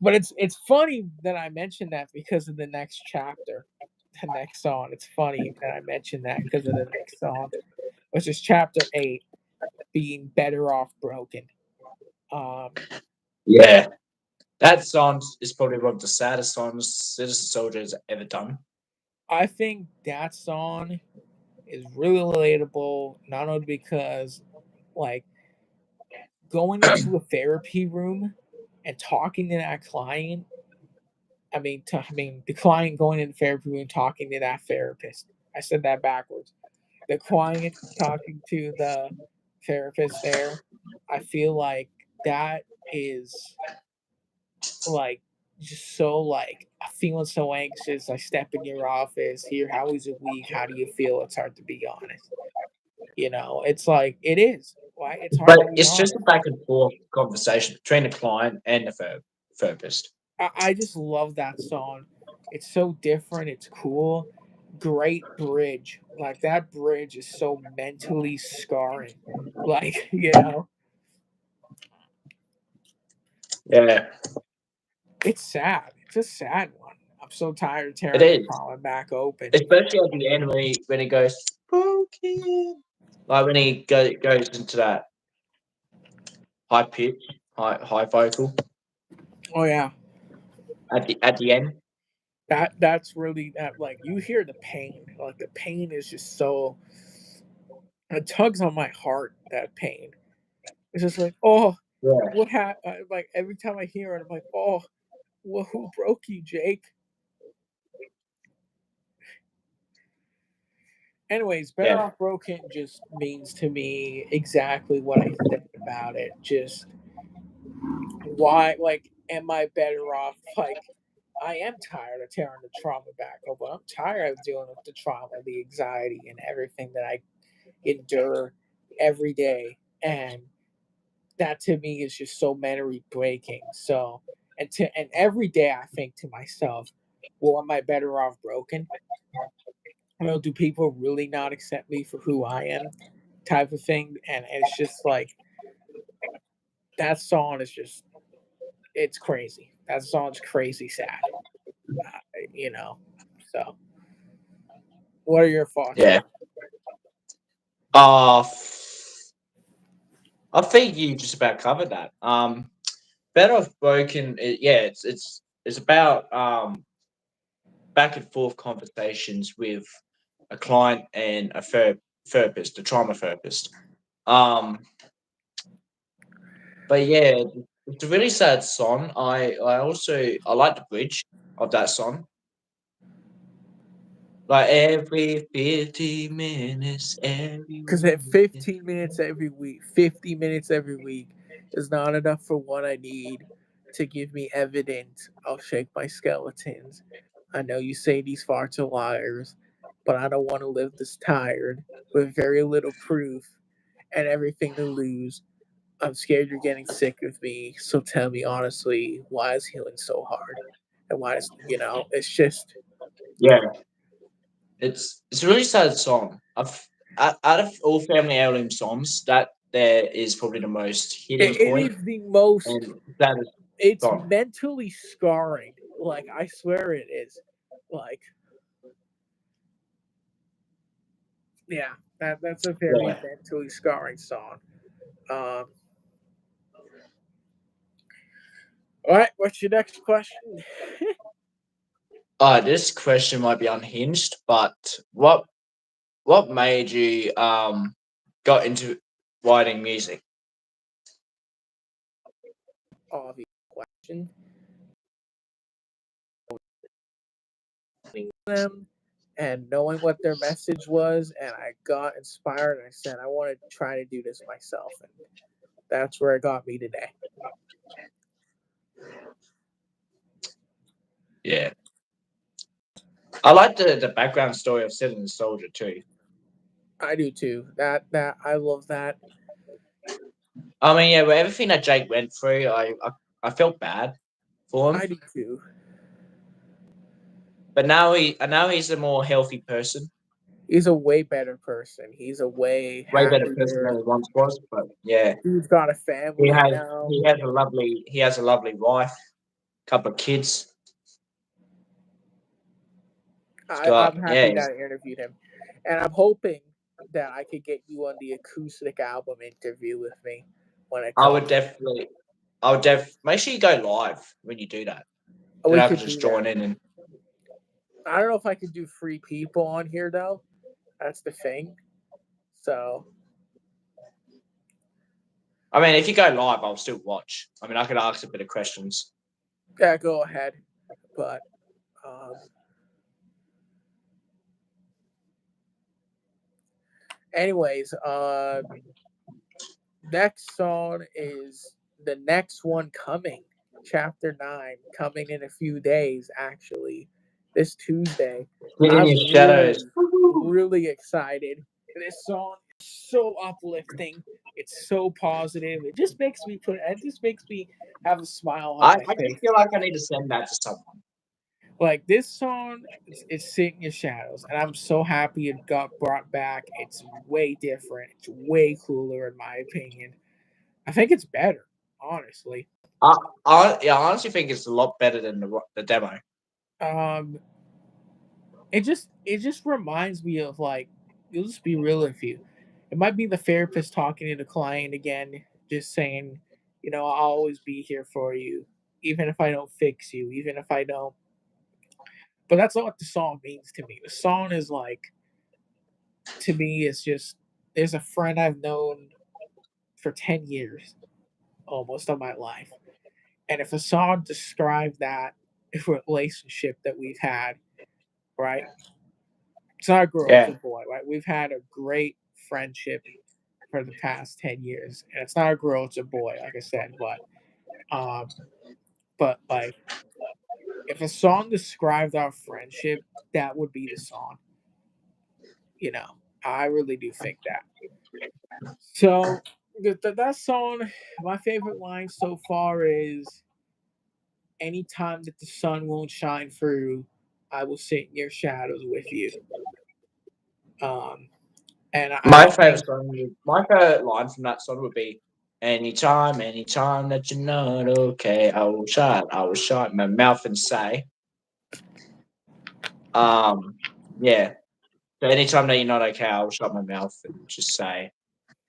but it's funny that I mentioned that because of the next chapter, the next song. It's funny that I mentioned that because of the next song, which is chapter 8, being better off broken. Um, Yeah. That song is probably one of the saddest songs Citizen Soldier has ever done. I think that song is really relatable, not only because like going into a therapy room and talking to that client. The client going into therapy room talking to that therapist. I said that backwards. The client talking to the therapist there. I feel like that is like just so like I'm feeling so anxious. I step in your office here. How was your week? How do you feel? It's hard to be honest. It's like it is. Why it's hard But to be it's just a honest. back and forth conversation between the client and the therapist. I just love that song. It's so different. It's cool. Great bridge. Like that bridge is so mentally scarring. Like Yeah, it's sad. It's a sad one. I'm so tired of it tearing the is. trauma back open. Especially at the end when he goes broken, like when he goes into that high pitch, high vocal Oh yeah, at the end. that's really that. Like you hear the pain. Like the pain is just so. It tugs on my heart. That pain. It's just like oh, Yeah, what like every time I hear it, I'm like oh, well, who broke you, Jake? Anyways, Better yeah, Off Broken just means to me exactly what I said about it. Just why, like, am I better off? Like, I am tired of tearing the trauma back open. I'm tired of dealing with the trauma, the anxiety, and everything that I endure every day. And that to me is just so memory breaking. So, and every day I think to myself, well, am I better off broken? Do people really not accept me for who I am? Type of thing. And it's just like that song is just it's crazy. That song's crazy sad. Uh, you know. So, what are your thoughts on yeah. Uh, I think you just about covered that. Better off broken. Yeah, it's about back and forth conversations with a client and a therapist, a trauma therapist. Um, but yeah, it's a really sad song. I like the bridge of that song. Like every 50 minutes, because at everyone. 15 minutes every week, 50 minutes every week is not enough for what I need to give me evidence. I'll shake my skeletons. I know you say these farts are liars, but I don't want to live this tired with very little proof and everything to lose. I'm scared you're getting sick of me. So tell me honestly, why is healing so hard? And why is, it's just, Yeah, it's a really sad song. Out of all family heirloom songs, that there is probably the most hitting it point is the most, and saddest it's song. mentally scarring. Like, I swear it is. Like, yeah, that's a very Yeah. mentally scarring song. Um, all right, what's your next question? This question might be unhinged, but what made you got into writing music? Obvious question. Them and knowing what their message was, and I got inspired and I said, I want to try to do this myself. And that's where it got me today. Yeah. I like the background story of Sid and the Soldier too. I do too. That I love that. I mean, yeah, with everything that Jake went through, I felt bad for him. I do too. But now he's a more healthy person, He's a way better person. He's a way way better person than happier. he once was. But yeah, He's got a family now. he has a lovely wife, couple of kids. He's I'm got happy that I interviewed him, and I'm hoping that I could get you on the acoustic album interview with me when it I comes. would definitely, I would make sure you go live when you do that. Oh, Then we I could could just do join that. in and I don't know if I could do free people on here though. That's the thing. So I mean, if you go live, I'll still watch. I mean, I could ask a bit of questions. yeah, go ahead. But um, anyways, next song is the next one coming, Chapter 9, coming in a few days. Actually, this Tuesday. Get in I'm your shadows. really excited. This song is so uplifting. It's so positive. It just makes me have a smile on I my actually face. feel like I need to send that to someone. Like this song is "Sit in Your Shadows," and I'm so happy it got brought back. It's way different. It's way cooler, in my opinion. I think it's better, honestly. Yeah, I honestly think it's a lot better than the demo. Um, it just reminds me of like, you'll just be real with you. It might be the therapist talking to the client again, just saying, I'll always be here for you, even if I don't fix you, even if I don't. But that's not what the song means to me. The song is like, to me, it's just there's a friend I've known for 10 years, almost of my life, and if a song described that relationship that we've had, right? It's not a girl, it's a Yeah, boy, right? We've had a great friendship for the past 10 years, and it's not a girl, it's a boy, like I said. Um, but like, if a song described our friendship, that would be the song. You know, I really do think that. So that song, my favorite line so far is, "Anytime that the sun won't shine through, I will sit in your shadows with you." Um, and I think my favorite line from that song would be, anytime that you're not okay, I will shut my mouth and say, um, yeah. So anytime that you're not okay, I'll shut my mouth and just say,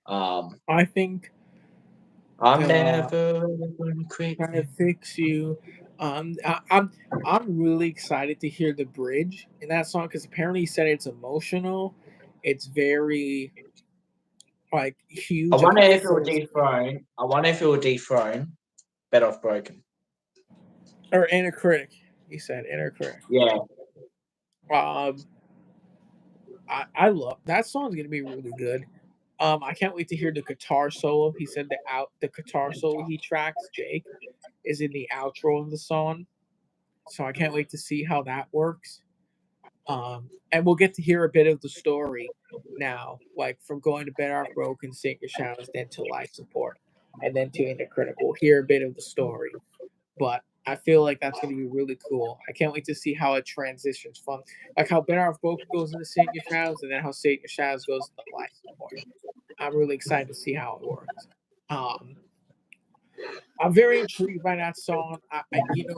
um, I think I'm the never gonna quit trying to you. fix you. I'm really excited to hear the bridge in that song because apparently he said it's emotional. It's very like I huge. I wonder think he if it will says dethrone. I wonder if it will dethrone Better Off Broken. or inner critic. He said inner critic. Yeah, Um, I love that song's gonna be really good. I can't wait to hear the guitar solo. He said the guitar solo he tracks Jake is in the outro of the song, so I can't wait to see how that works. And we'll get to hear a bit of the story now, like from going to bed off broken, sink your shadows, then to life support, and then to into critical. We'll hear a bit of the story, but I feel like that's going to be really cool. I can't wait to see how it transitions from like how Better Off Broken goes into Satan Your Shadows, and then how Satan Your Shadows goes into life support. I'm really excited to see how it works. Um, I'm very intrigued by that song.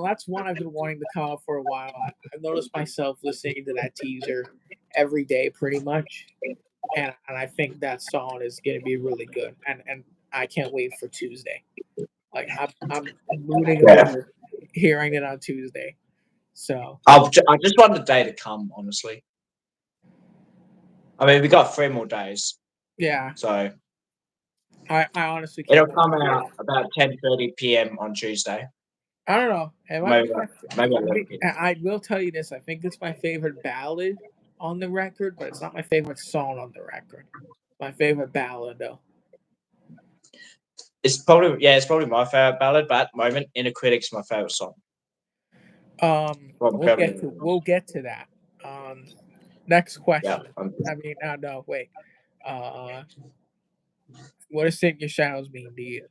That's one I've been wanting to come up for a while. I've noticed myself listening to that teaser every day, pretty much, and I think that song is going to be really good. And I can't wait for Tuesday. Like I'm rooting yeah. over hearing it on Tuesday. So I just want the day to come. Honestly, I mean, we got 3 more days, yeah, so I honestly it'll can't wait come to hear out it. about 10:30 p.m. on Tuesday. I don't know. It might Maybe be my. maybe I think 11 p.m. I will tell you this. I think it's my favorite ballad on the record, but it's not my favorite song on the record. My favorite ballad, though. It's probably my favorite ballad, but at the moment, Inner Critic's my favorite song. What I'm currently listening. We'll get to that. Um, Next Yeah, question. I mean, no, wait. Uh, what does "Sing Your Shadows" mean to you?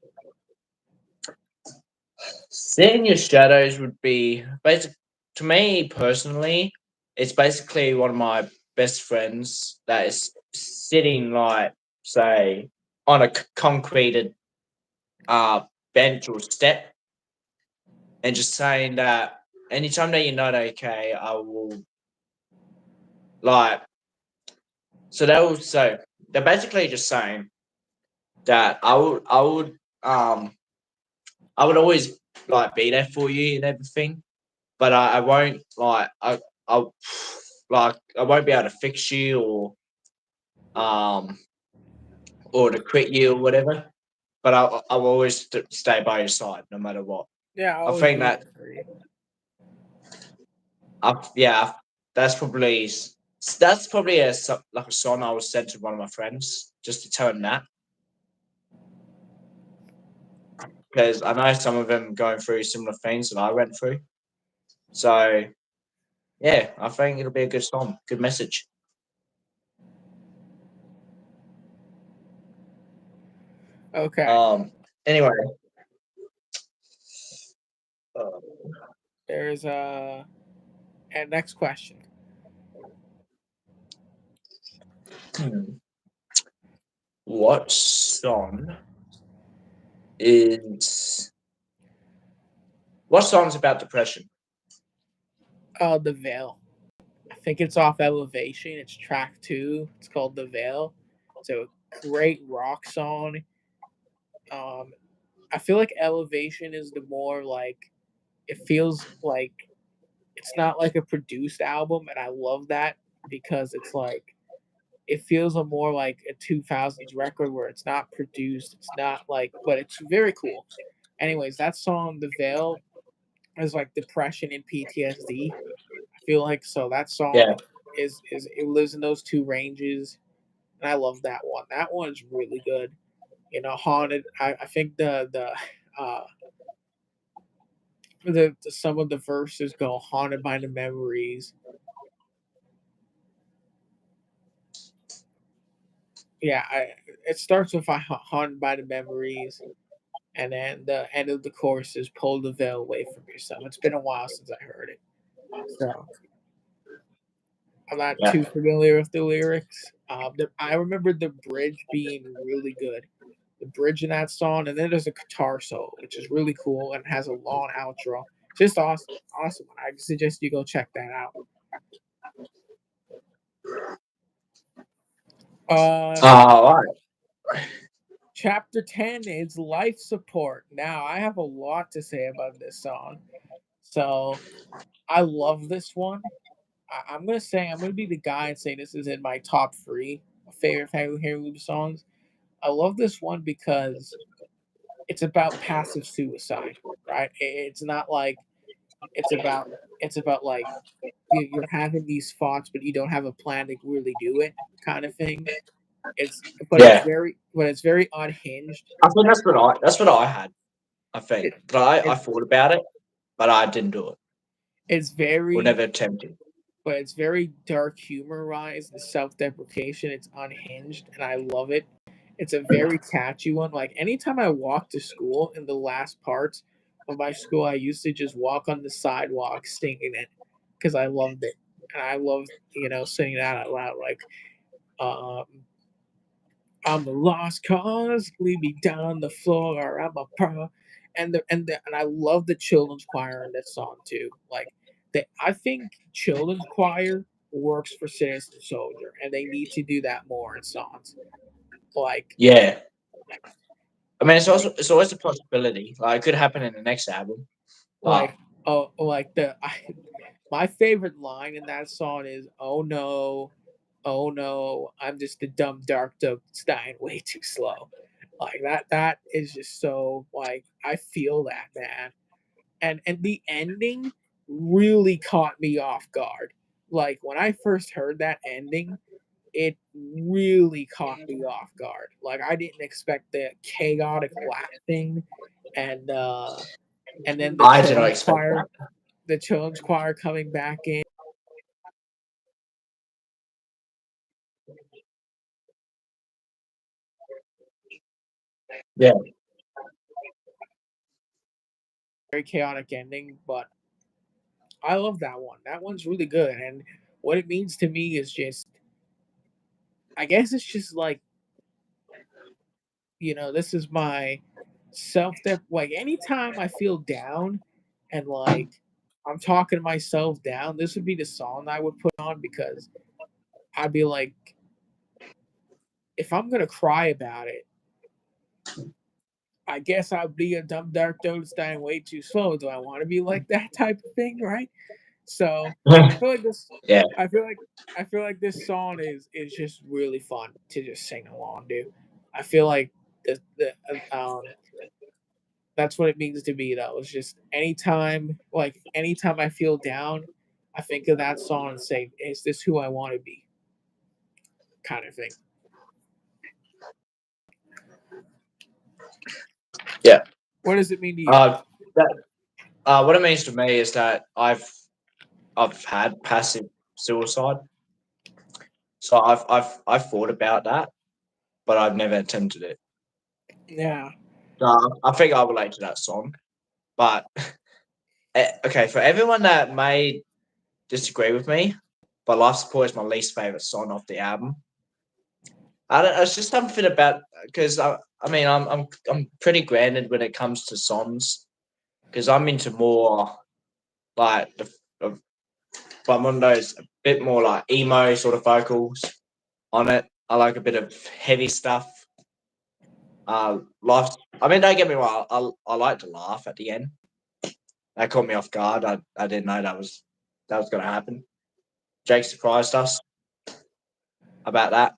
Seeing Your Shadows would be basic to me personally. It's basically one of my best friends that is sitting like say on a concreted uh bench or step and just saying that anytime that you're not okay, I will like so they're basically just saying that um I would always like be there for you and everything, but I won't like I like I won't be able to fix you um or to quit you or whatever. But I'll always stay by your side no matter what. Yeah, I'll I always think be that there for you. yeah, that's probably that's probably like a song I would send to one of my friends just to tell him that, because I know some of them going through similar things that I went through. So yeah, I think it'll be a good song, good message. Okay, Anyway, uh, there's and next question. what song is what song's about depression? The Veil. I think it's off Elevation. It's track 2. It's called The Veil. It's a great rock song. Um, I feel like Elevation is the more like it feels like it's not like a produced album, and I love that because it's like it feels a more like a 2000s record where it's not produced. It's not like, but it's very cool. Anyways, that song The Veil is like depression and PTSD. I feel like so that song Yeah, is it lives in those two ranges, and I love that one. That one's really good. You know, haunted. I think uh the some of the verses go haunted by the memories. Yeah, it starts with haunted by the memories, and then the end of the chorus is pull the veil away from yourself. It's been a while since I heard it, so I'm not yeah, too familiar with the lyrics. I remember the bridge being really good. The bridge in that song, and then there's a guitar solo, which is really cool and has a long outro. Just awesome, awesome. I suggest you go check that out. Uh, all right. Chapter 10 is life support. Now, I have a lot to say about this song. So, I love this one. I'm gonna say I'm gonna be the guy and say this is in my top 3 favorite Heirloom songs. I love this one because it's about passive suicide, right? It's not like it's about it's about like you're having these thoughts, but you don't have a plan to really do it, kind of thing. It's Yeah, but it's very unhinged. I think that's what I had. I think, It, but I it's thought about it, but I didn't do it it's or very never attempted. but it's very dark humorized and self-deprecation. It's unhinged, and I love it. It's a very catchy one. Like anytime I walk to school in the last parts of my school, I used to just walk on the sidewalk singing it because I loved it, and I loved singing that out loud. Like, um, I'm a lost cause, leave me down on the floor. I'm a pro, and I love the children's choir in this song too. Like, I think children's choir works for Citizen Soldier, and they need to do that more in songs. Like, Yeah, I mean, like it's always a possibility. Like, it could happen in the next album, but like like my favorite line in that song is oh no, I'm just a dumb dark duck that's dying way too slow. Like that is just so like I feel that, man. And the ending really caught me off guard. Like when I first heard that ending, it really caught me off guard. Like I didn't expect the chaotic laughing and then I did not expect that. the children's choir coming back in, Yeah, very chaotic ending, but I love that one. That one's really good, and what it means to me is just, I guess it's just like, this is my self dep. Like anytime I feel down, and like I'm talking myself down, this would be the song I would put on because I'd be like, if I'm gonna cry about it, I guess I'll be a dumb dark toad dying way too slow. Do I want to be like that type of thing, right? So I feel like this. Yeah. I feel like I feel like this song is just really fun to just sing along, dude. I feel like the that's what it means to me though. It's just anytime I feel down, I think of that song and say, "Is this who I want to be?" Kind of thing. Yeah. What does it mean to you? Uh, that, what it means to me is that I've had passive suicide, so I've thought about that, but I've never attempted it. Yeah, I think I relate to that song, but okay, for everyone that may disagree with me, but Life Support is my least favorite song off the album. I don't. It's just something about because I mean I'm pretty grounded when it comes to songs because I'm into more like the but I'm one of those a bit more like emo sort of vocals on it. I like a bit of heavy stuff. Life. I mean, don't get me wrong. I like to laugh at the end. That caught me off guard. I didn't know that was going to happen. Jake surprised us about that.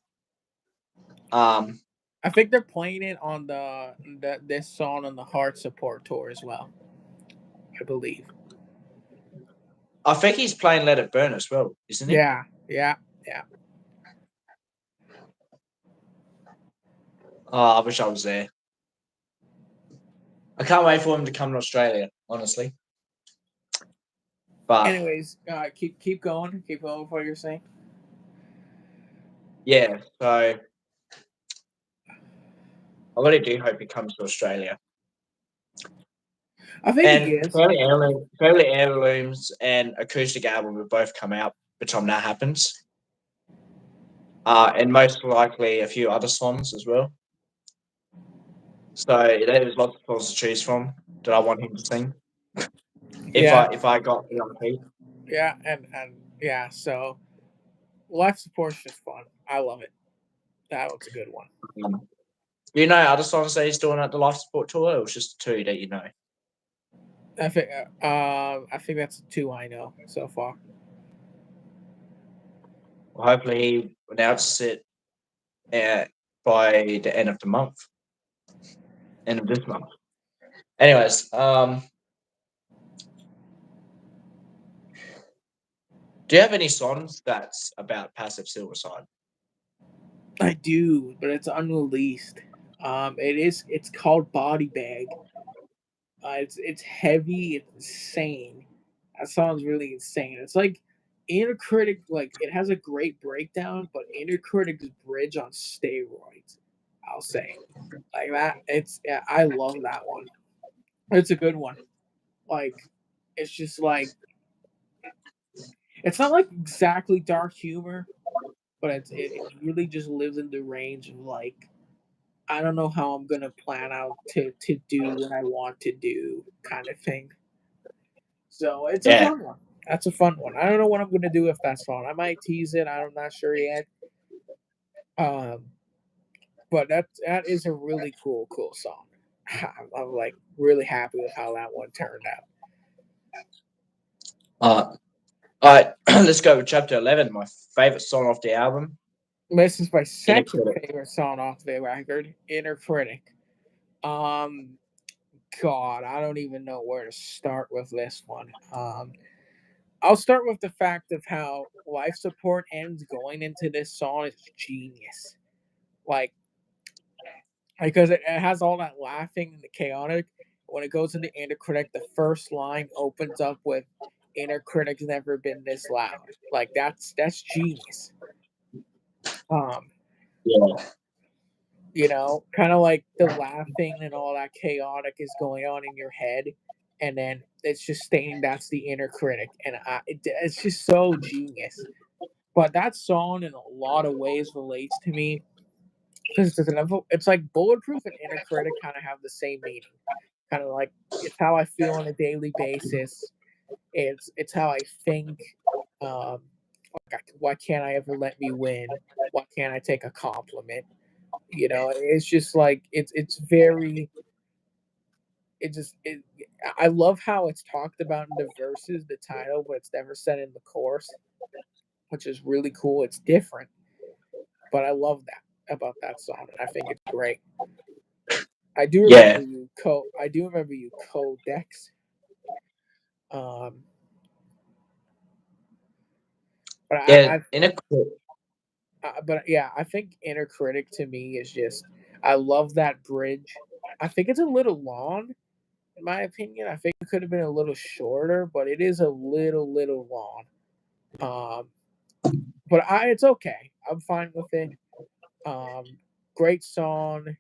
Um, I think they're playing it on this song on the Heart Support tour as well. I believe. I think he's playing Let It Burn as well, isn't he? Yeah, yeah, yeah. Oh, I wish I was there. I can't wait for him to come to Australia, honestly. But Anyways, keep going. Keep going with what you're saying. yeah, so I really do hope he comes to Australia. I think he And is. Fairly Heirlooms and Acoustic Album will both come out by the time that happens. And most likely a few other songs as well. So there's lots of songs to choose from that I want him to sing. Yeah, If I got the IP. yeah, and yeah. So life support's just fun. I love it. That was a good one. Do you know other songs that he's doing at the Life Support tour, or it was just two that you know? I think that's the two I know so far. Well, hopefully he announces it by the end of the month, end of this month. Anyways, do you have any songs that's about passive suicide? I do, but it's unreleased. It's called Body Bag. It's heavy. It's insane. That song's really insane. It's like Inner Critic. Like it has a great breakdown, but Inner Critic's bridge on steroids. I'll say like that. It's yeah. I love that one. It's a good one. Like it's just like it's not like exactly dark humor, but it really just lives in the range of like I don't know how I'm gonna plan out to do what I want to do kind of thing. So it's a Yeah. fun one. That's a fun one. I don't know what I'm gonna do with that song. I might tease it. I'm not sure yet. Um, but that is a really cool song. I'm like really happy with how that one turned out. All right, let's go with chapter 11, my favorite song off the album, This is my Inner second Critic. favorite song off the record, Inner Critic. Um, God, I don't even know where to start with this one. I'll start with the fact of how life support ends going into this song is genius. Like because it has all that laughing and the chaotic. When it goes into inner critic, the first line opens up with "Inner critic's never been this loud." Like that's genius. Um, Yeah. kind of like the laughing and all that chaotic is going on in your head, and then it's just stating that's the inner critic, and it's just so genius. But that song, in a lot of ways, relates to me because it's like bulletproof and inner critic kind of have the same meaning. Kind of like it's how I feel on a daily basis. It's how I think. Um, why can't I ever let me win? Why can't I take a compliment? It's just like it's very it just it I love how it's talked about in the verses, the title, but it's never said in the chorus, which is really cool. It's different, but I love that about that song, and I think it's great. I do Yeah, remember you co. I do remember you Codex. Um, but yeah. In a but yeah, I think Inner Critic to me is just. I love that bridge. I think it's a little long, in my opinion. I think it could have been a little shorter, but it is a little long. Um, but it's okay. I'm fine with it. Um, Great song,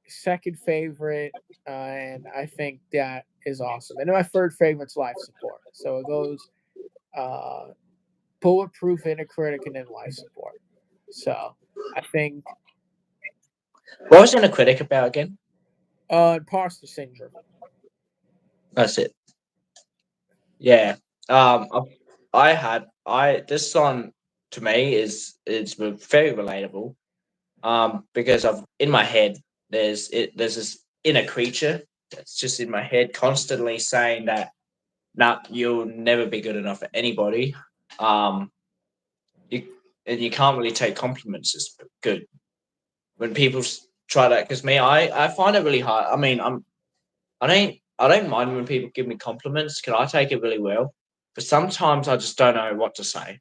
second favorite, and I think that is awesome. And my third favorite's Life Support. So it goes uh, Bulletproof, Inner Critic, and then Life Support. So I think what was in a critic about again? Imposter Syndrome. That's it. Yeah. I this song to me is very relatable. Because I've in my head there's this inner creature that's just in my head constantly saying that nah, you'll never be good enough for anybody. Um, you and you can't really take compliments as good when people try that. Because me, I find it really hard. I mean, I don't mind when people give me compliments because I take it really well. But sometimes I just don't know what to say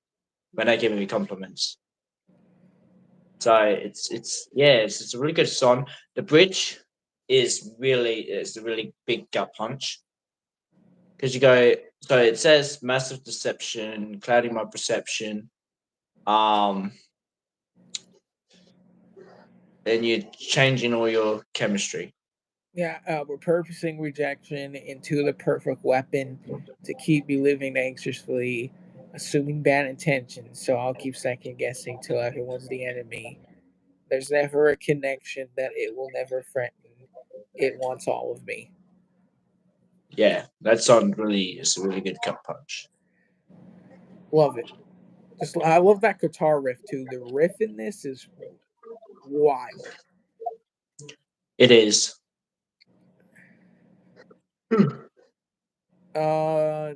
when they give me compliments. So it's yeah, it's a really good song. The bridge is a really big gut punch because you go. So it says massive deception, clouding my perception. Um, and you're changing all your chemistry. Yeah, we're purposing rejection into the perfect weapon to keep me living anxiously, assuming bad intentions. So I'll keep second guessing till everyone's the enemy. There's never a connection that it will never threaten. It wants all of me. Yeah, that song really is a really good gut punch. Love it. Just I love that guitar riff too. The riff in this is wild. It is. Uh,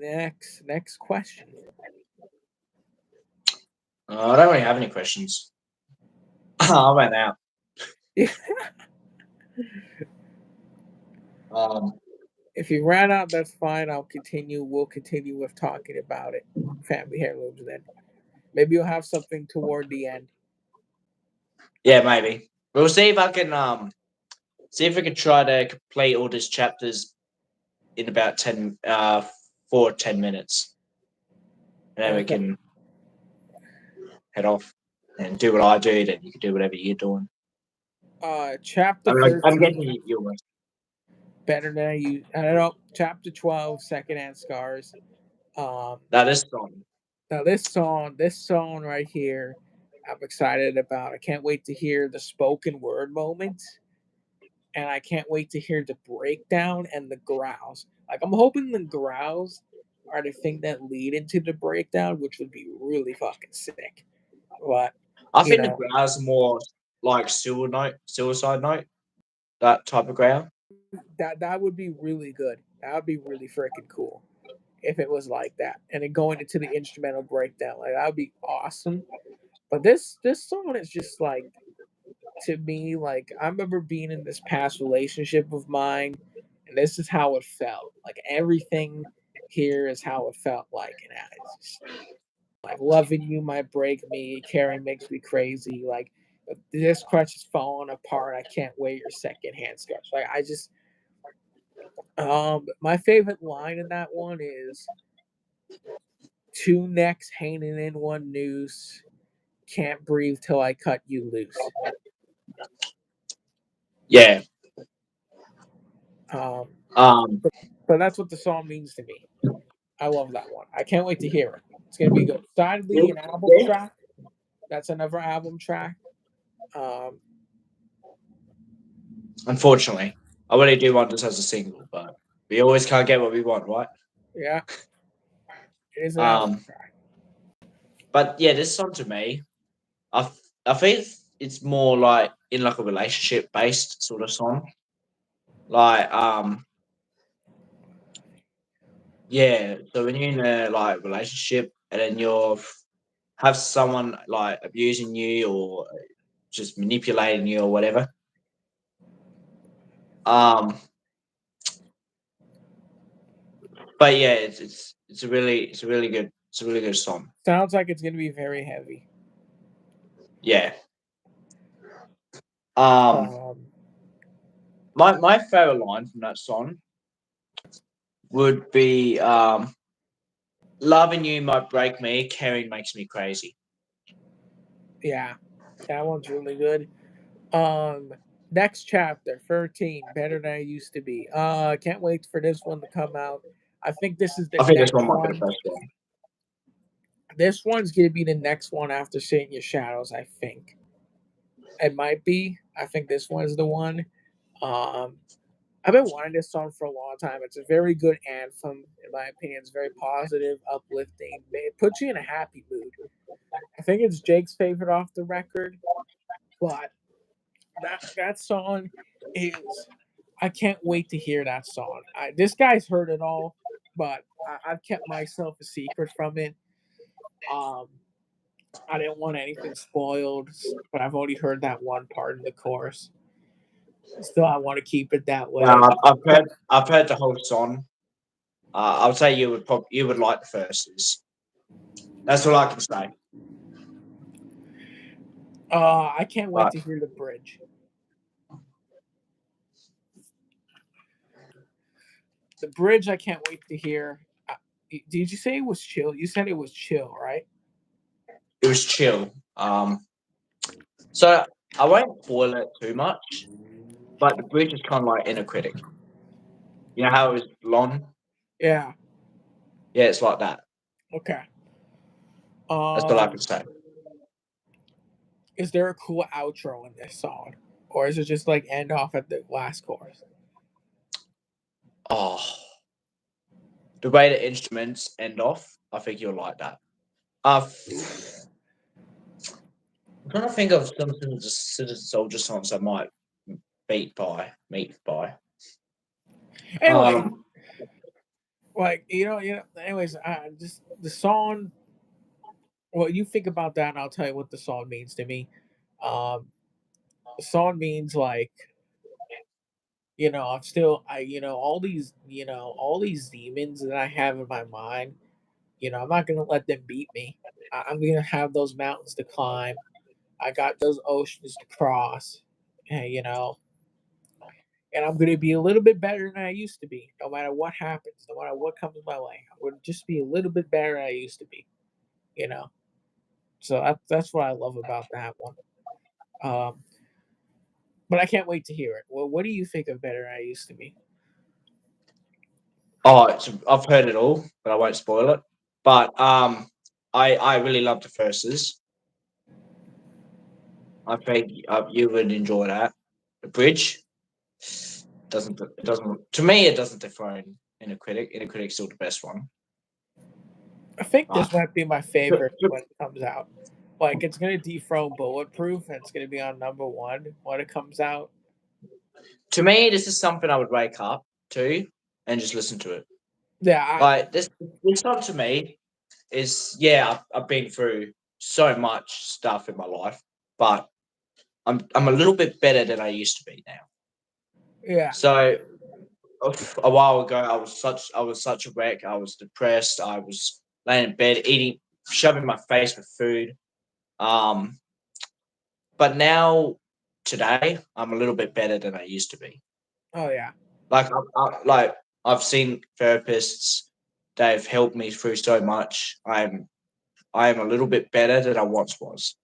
next question. I don't really have any questions. I went out. Um, If you ran out, that's fine. I'll continue. We'll continue with talking about it. Family heirlooms. Then maybe you'll have something toward the end. yeah, maybe we'll see if I can see if we can try to complete all these chapters in about 10 minutes, and then we Okay. can head off and do what I do. Then you can do whatever you're doing. Chapter I'm guessing 13. you're right. Better than I use. I don't know. Chapter 12. Secondhand scars. Um. Now this song, Now this song right here, I'm excited about. I can't wait to hear the spoken word moments, and I can't wait to hear the breakdown and the growls. Like I'm hoping the growls are the thing that lead into the breakdown, which would be really fucking sick. But I you think the know growl's more like suicide note, that type of growl. that would be really good. That would be really freaking cool if it was like that, and then going into the instrumental breakdown, like that would be awesome. But this song is just like to me, like I remember being in this past relationship of mine, and this is how it felt. Like everything here is how it felt like, and it's just, like loving you might break me, caring makes me crazy. Like this crutch is falling apart. I can't wear your secondhand scarves. Like I just, my favorite line in that one is two necks hanging in one noose. Can't breathe till I cut you loose. Yeah. Um, Um. but that's what the song means to me. I love that one. I can't wait to hear it. It's gonna be good. Decidedly an album track. That's another album track. Um, Unfortunately, I really do want this as a single, but we always can't get what we want, right? yeah, it is an album Um. track. But yeah, this song to me, I think it's more like in like a relationship based sort of song. Like Yeah. So when you're in a like relationship and then you're have someone like abusing you or just manipulating you or whatever. Um, but yeah, it's a really good song. Sounds like it's gonna be very heavy. Yeah. Um, Um, my favorite line from that song would be "Loving you might break me, caring makes me crazy." yeah, that one's really good. Um, Next chapter, 13, better than I used to be. Can't wait for this one to come out. I think this is the I think this next one might be the one. first one. This one's gonna be the next one after Seeing Your Shadows. I think it might be. I think this one's the one. Um, I've been wanting this song for a long time. It's a very good anthem, in my opinion. It's very positive, uplifting. It puts you in a happy mood. I think it's Jake's favorite off the record, but that song is. I can't wait to hear that song. This guy's heard it all, but I've kept myself a secret from it. Um, I didn't want anything spoiled, but I've only heard that one part of the chorus. Still, I want to keep it that Yeah, way. But I've heard the whole song. I would say you would like the verses. That's all I can say. I can't wait But to hear the bridge. The bridge, I can't wait to hear. Did you say it was chill? You said it was chill, right? it was chill. So I won't spoil it too much, but the bridge is kind of like Inner Critic. You know how it was long? Yeah. Yeah, it's like that. Okay. That's all I Um, can say. is there a cool outro in this song, or is it just like end off at the last chorus? Oh, the way the instruments end off, I think you'll like that. I'm trying to think of some Citizen Soldier songs I might meet by. Anyway, Um, like Anyways, just the song. Well, you think about that, and I'll tell you what the song means to me. Um, the song means like I'm still all these demons that I have in my mind. I'm not gonna let them beat me. I'm gonna have those mountains to climb. I got those oceans to cross. And, and I'm gonna be a little bit better than I used to be, no matter what happens, no matter what comes my way. I'm gonna just be a little bit better than I used to be. You know. So that's what I love about that one. Um, but I can't wait to hear it. Well, what do you think of Better Than I Used to Be? I've heard it all, but I won't spoil it. But I really love the verses. I think you would enjoy that. The bridge doesn't to me it doesn't dethrone Inner Critic. Inner Critic's still the best one. I think But this might be my to, favorite to, when it comes out. Like it's gonna dethrone Bulletproof, and it's gonna be on number one when it comes out. to me, this is something I would wake up to and just listen to it. Yeah, Like this song to me is yeah. I've been through so much stuff in my life, but I'm a little bit better than I used to be now. yeah. So a while ago, I was such a wreck. I was depressed. I was laying in bed, eating, shoving my face with food. Um, but now today, I'm a little bit better than I used to be. Oh yeah, Like I've seen therapists. They've helped me through so much. I am a little bit better than I once was.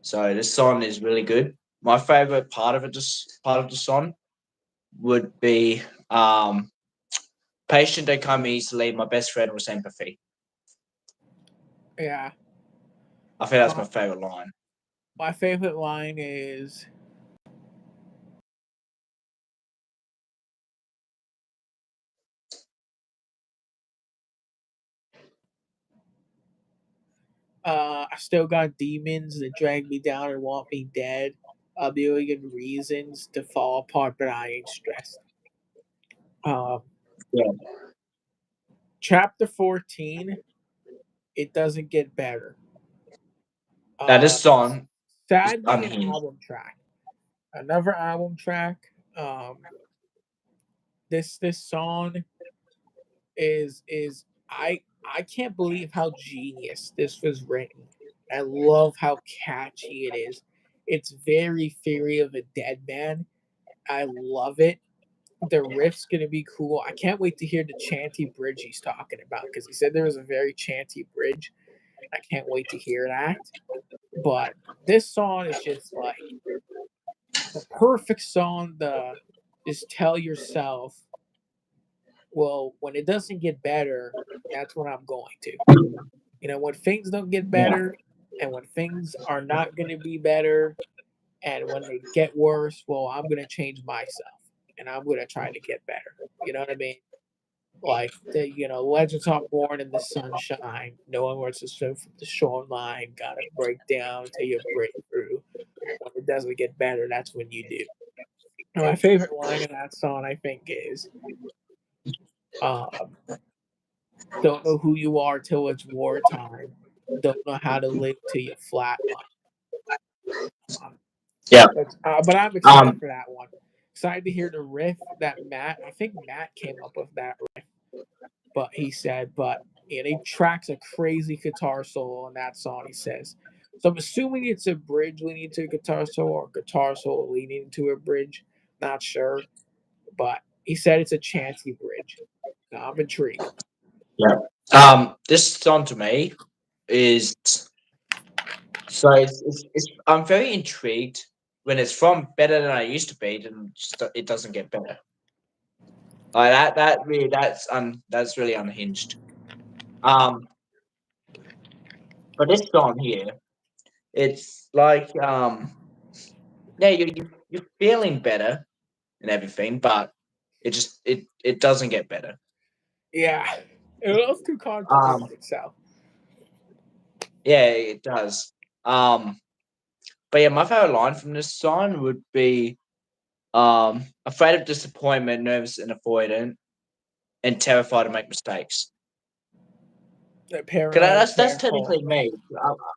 So this song is really good. My favorite part of it, just part of the song, would be patient they come easily. My best friend was empathy. yeah. I think that's Uh, my favorite line. my favorite line is, "I still got demons that drag me down and want me dead. A million reasons to fall apart, but I ain't stressed." Um, Yeah, Chapter 14, it doesn't get better. Now this Uh, song is Sadly, an unhinged. album track. Another album track. This song is I can't believe how genius this was written. I love how catchy it is. It's very Theory of a Dead Man. I love it. The riff's gonna be cool. I can't wait to hear the chanty bridge he's talking about because he said there was a very chanty bridge. I can't wait to hear that. But this song is just like the perfect song to just tell yourself, well, when it doesn't get better, that's when I'm going to. When things don't get Yeah, better and when things are not going to be better and when they get worse, well, I'm going to change myself and I'm going to try to get better. You know what I mean? Like legends aren't born in the sunshine. No one wants to swim from the shoreline. Gotta break down till you break through. When it doesn't get better, that's when you do. And my favorite line in that song, I think, is um, "Don't know who you are till it's wartime. Don't know how to live till you flatline." Um, yeah. but I'm excited Um, for that one. Excited to hear the riff that I think Matt came up with that riff, but he said, but he tracks a crazy guitar solo in that song. He says, so I'm assuming it's a bridge leading to a guitar solo or a guitar solo leading to a bridge. Not sure, but he said it's a chancy bridge. Now I'm intrigued. yeah. This song to me is so I'm very intrigued when it's from Better Than I Used to Be, then it doesn't get better. Like that really that's really unhinged. Um, but this song here, it's like yeah, you're feeling better and everything, but it doesn't get better. Yeah, those two Um, contradict itself. yeah, it does. Um, but yeah, my favorite line from this song would be afraid of disappointment, nervous and avoidant, and terrified to make mistakes. Cause Paranoid and that's careful. technically me.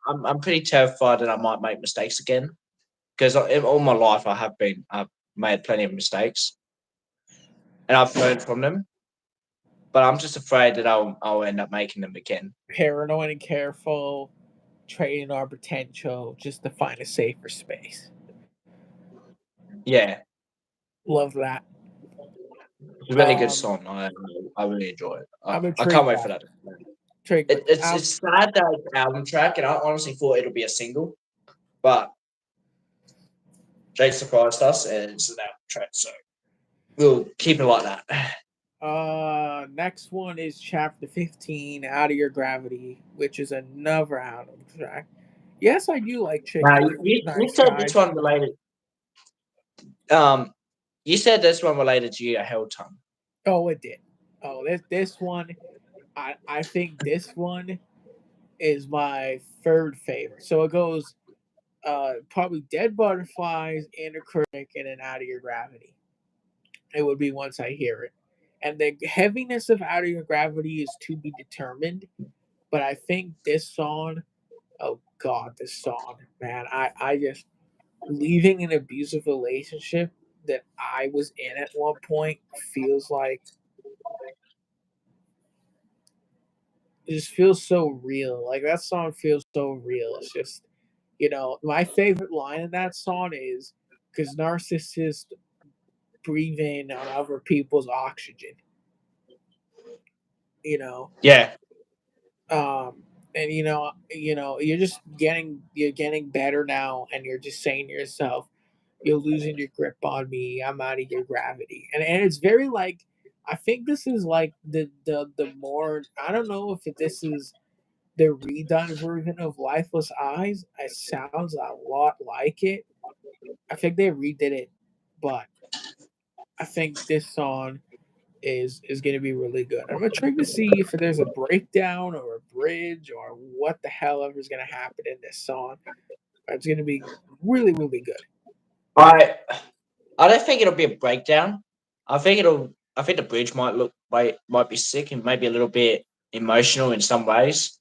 I'm pretty terrified that I might make mistakes again. Because all my life I've made plenty of mistakes and I've learned from them. But I'm just afraid that I'll end up making them again. Paranoid and careful. Trading our potential just to find a safer space. Yeah, Love that. it's a really good Um, song. I really enjoy it. I'm I can't intrigued wait for by that. intrigued by that. It's sad that it's an album track, and I honestly thought it'll be a single, but Jake surprised us, and it's an album track, so we'll keep it like that. Next one is chapter 15, Out of Your Gravity, which is another album track. Yes, I do like Now chicken. you Nice said this guys. one related. Um, you said this one related to you, a hell tongue. Oh, it did. Oh, this one, I think this one is my third favorite. So it goes probably Dead Butterflies, Inner Critic, and then Out of Your Gravity. It would be once I hear it. And the heaviness of Out of Your Gravity is to be determined. But I think this song, oh God, this song, man, I just leaving an abusive relationship that I was in at one point feels like it just feels so real. Like that song feels so real. It's just my favorite line in that song is because narcissists breathe in on other people's oxygen. You know, Yeah, and you're getting better now, and you're just saying to yourself, "You're losing your grip on me. I'm out of your gravity," and it's very like. I think this is like the more I don't know if this is the redone version of Lifeless Eyes. It sounds a lot like it. I think they redid it, but I think this song is going to be really good. I'm intrigued to see if there's a breakdown or a bridge or what the hell ever is going to happen in this song. It's going to be really good. I I don't think it'll be a breakdown. I think it'll I think the bridge might be sick and maybe a little bit emotional in some ways,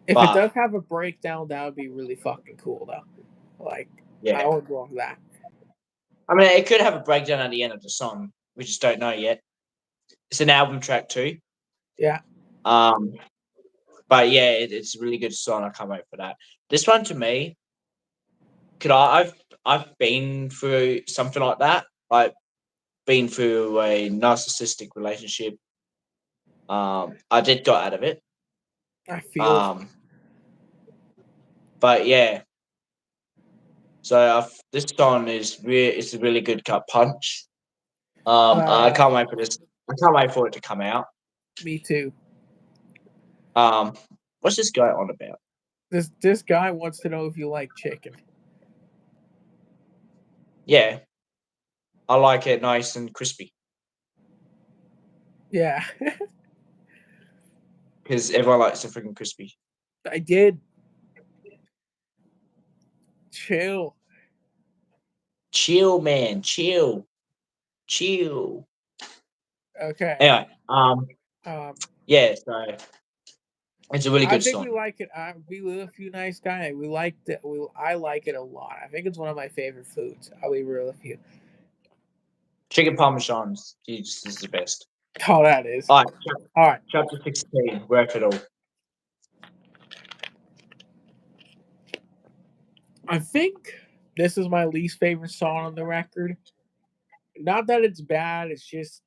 If it but does have a breakdown, that would be really fucking cool though. Like I yeah, would love that. I mean, it could have a breakdown at the end of the song. We just don't know yet. It's an album track too. Yeah. Um, but yeah, it's a really good song. I can't wait for that. This one to me, could I've been through something like that. I've been through a narcissistic relationship. I did got out of it. I feel Um, but yeah, so this song is a really good gut punch. I uh can't wait for this. I can't wait for it to come out. me too. Um, what's this guy on about? This guy wants to know if you like chicken. Yeah, I like it nice and crispy Yeah. because everyone likes it freaking crispy. I did. Chill. Chill, man, chill, chill. Okay. Anyway, Um yeah, so it's a really I good think we song. like it. We live a few nice guy. We liked it. I like it a lot. I think it's one of my favorite foods. I'll be real with you. Chicken parmesan is the best. Oh, that is. All right, All right. chapter 16, worth it all. I think this is my least favorite song on the record. Not that it's bad. It's just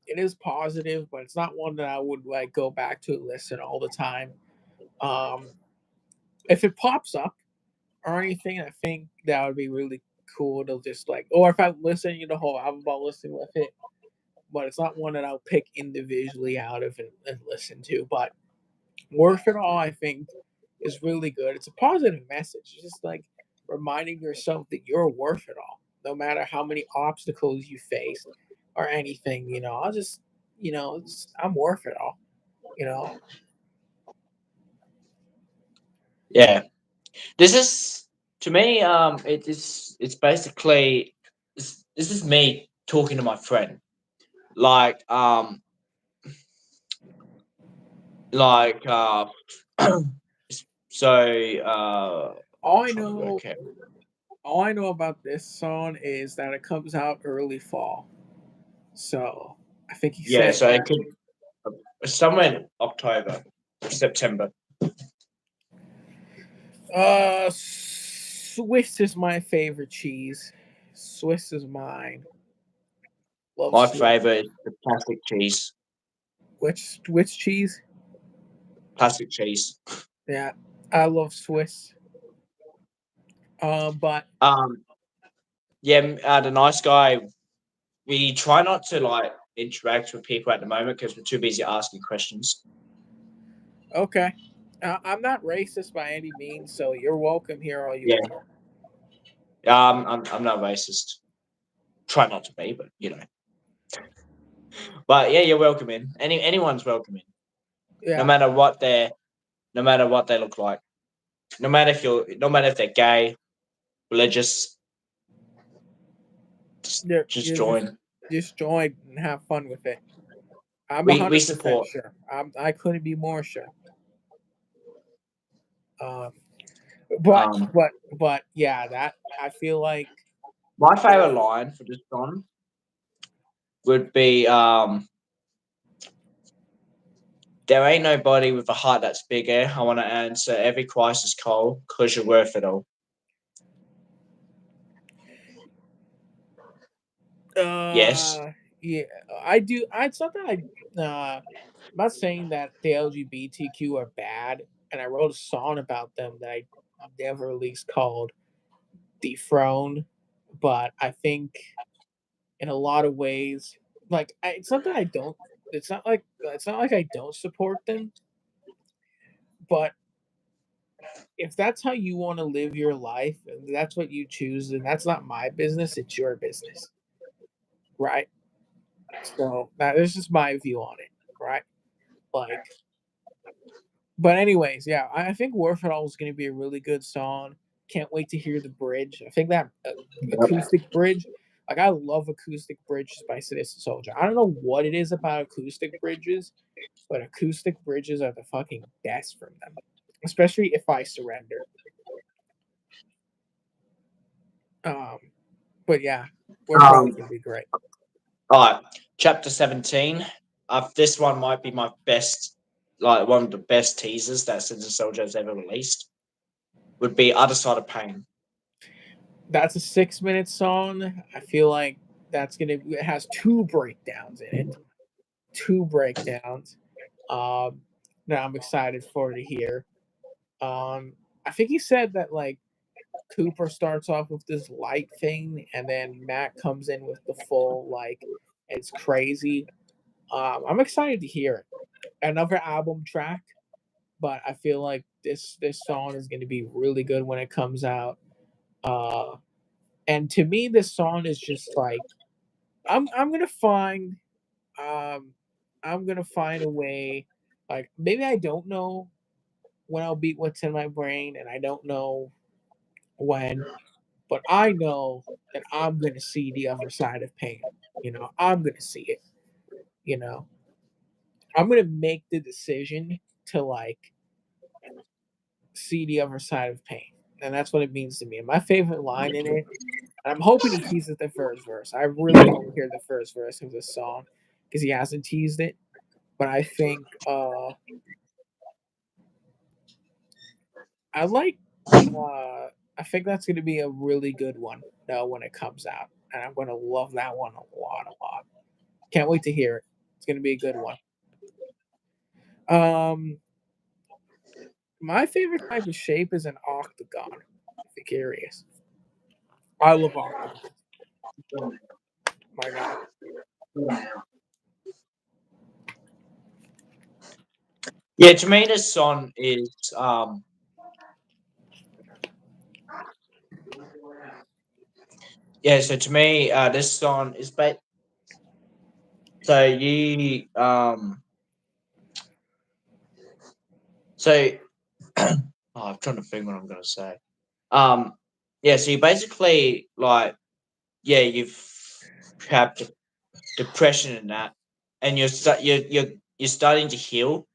it is positive, but it's not one that I would like go back to and listen all the time. Um, if it pops up or anything, I think that would be really cool to just like, or if I'm listening to the whole album, I'll listen with it. But it's not one that I'll pick individually out of and listen to. But Worth It All, I think, is really good. It's a positive message. It's just like reminding yourself that you're worth it all, no matter how many obstacles you face or anything. I'll just, I'm worth it all. You know, Yeah, this is to me. It's basically this is me talking to my friend. Like like so all I trying to know, work out. all I know about this song is that it comes out early fall. So I think he Yeah, said so it that. could somewhere in October, September. Swiss is my favorite cheese. Swiss is mine. Love My Swiss. favorite is the plastic cheese. Which cheese? Plastic cheese. Yeah, I love Swiss. But Um, yeah, the nice guy. We try not to like interact with people at the moment because we're too busy asking questions. okay, I'm not racist by any means, so you're welcome here all you Yeah, want. I'm not racist. Try not to be, but you know. But yeah, you're welcome in. Anyone's welcome in, no Yeah, matter what no matter what they look like, no matter if they're gay, religious, just you join. just join and have fun with it. I'm We 100% support. sure. I couldn't be more sure. Um, but Um, but yeah, that I feel like my if favorite line for this song would be there ain't nobody with a heart that's bigger. I want to answer every crisis call because you're worth it all. Yes. yeah, I do. It's not that I'm not saying that the LGBTQ are bad, and I wrote a song about them that I never released called "Dethrone," but I think in a lot of ways, like it's not that I don't. It's not like I don't support them, but if that's how you want to live your life and that's what you choose, then that's not my business. It's your business, right? So that is just my view on it, right? Like, but anyways, yeah, I think "Worth It All" is going to be a really good song. Can't wait to hear the bridge. I think that acoustic bridge Like I love acoustic bridges by Citizen Soldier. I don't know what it is about acoustic bridges, but acoustic bridges are the fucking best from them. Especially If I Surrender. Um, but yeah, we're Um, probably gonna be great. all right, chapter 17. This one might be my best, like one of the best teasers that Citizen Soldier has ever released. Would be Other Side of Pain. That's a 6 minute song. I feel like it has two breakdowns in it. Two breakdowns. Um that I'm excited for to hear. I think he said that like Cooper starts off with this light thing and then Matt comes in with the full like it's crazy. I'm excited to hear it. Another album track, but I feel like this song is going to be really good when it comes out. Uh, and to me, this song is just like I'm gonna find um I'm gonna find a way. Like maybe I don't know when I'll beat what's in my brain, and I don't know when, but I know that I'm gonna see the other side of pain. I'm gonna see it. You know, I'm gonna make the decision to like see the other side of pain. And that's what it means to me. And my favorite line in it, and I'm hoping he teases the first verse. I really want to hear the first verse of this song because he hasn't teased it. But I think I like I think that's gonna be a really good one when it comes out. And I'm gonna love that one a lot. Can't wait to hear it. It's gonna be a good one. Um my favorite type of shape is an octagon, if you're curious. I love octagons. My God. Yeah, to me, this song is yeah. So to me, this song is so you so I'm trying to think what I'm gonna say. Um, yeah, so you basically like yeah, you've had depression and that, and you're starting to heal,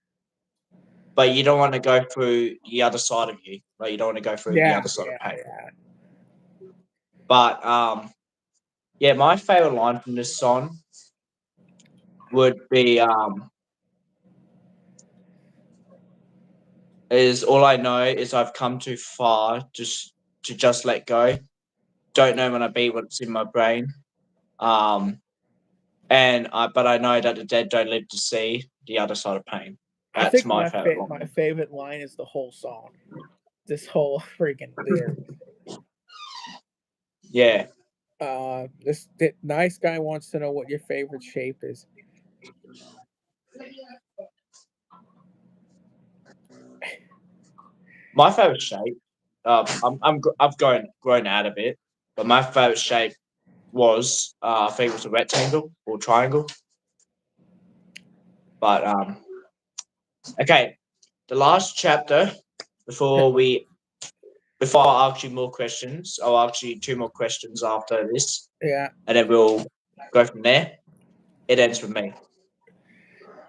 but you don't want to go through the other side of you. Like you don't want to go through the Yeah, other side of yeah, pain. yeah. But yeah, my favorite line from this song would be is all I know is I've come too far just to just let go. Don't know when I be what's in my brain. Um, but I know that the dead don't live to see the other side of pain. I That's think my favorite my line. favorite line is the whole song. This whole freaking lyric. Yeah, This nice guy wants to know what your favorite shape is. my favorite shape. I've grown out of it, but my favorite shape was I think it was a rectangle or triangle. But okay, the last chapter before we before I ask you more questions, I'll ask you two more questions after this, Yeah, and then we'll go from there. It ends with me.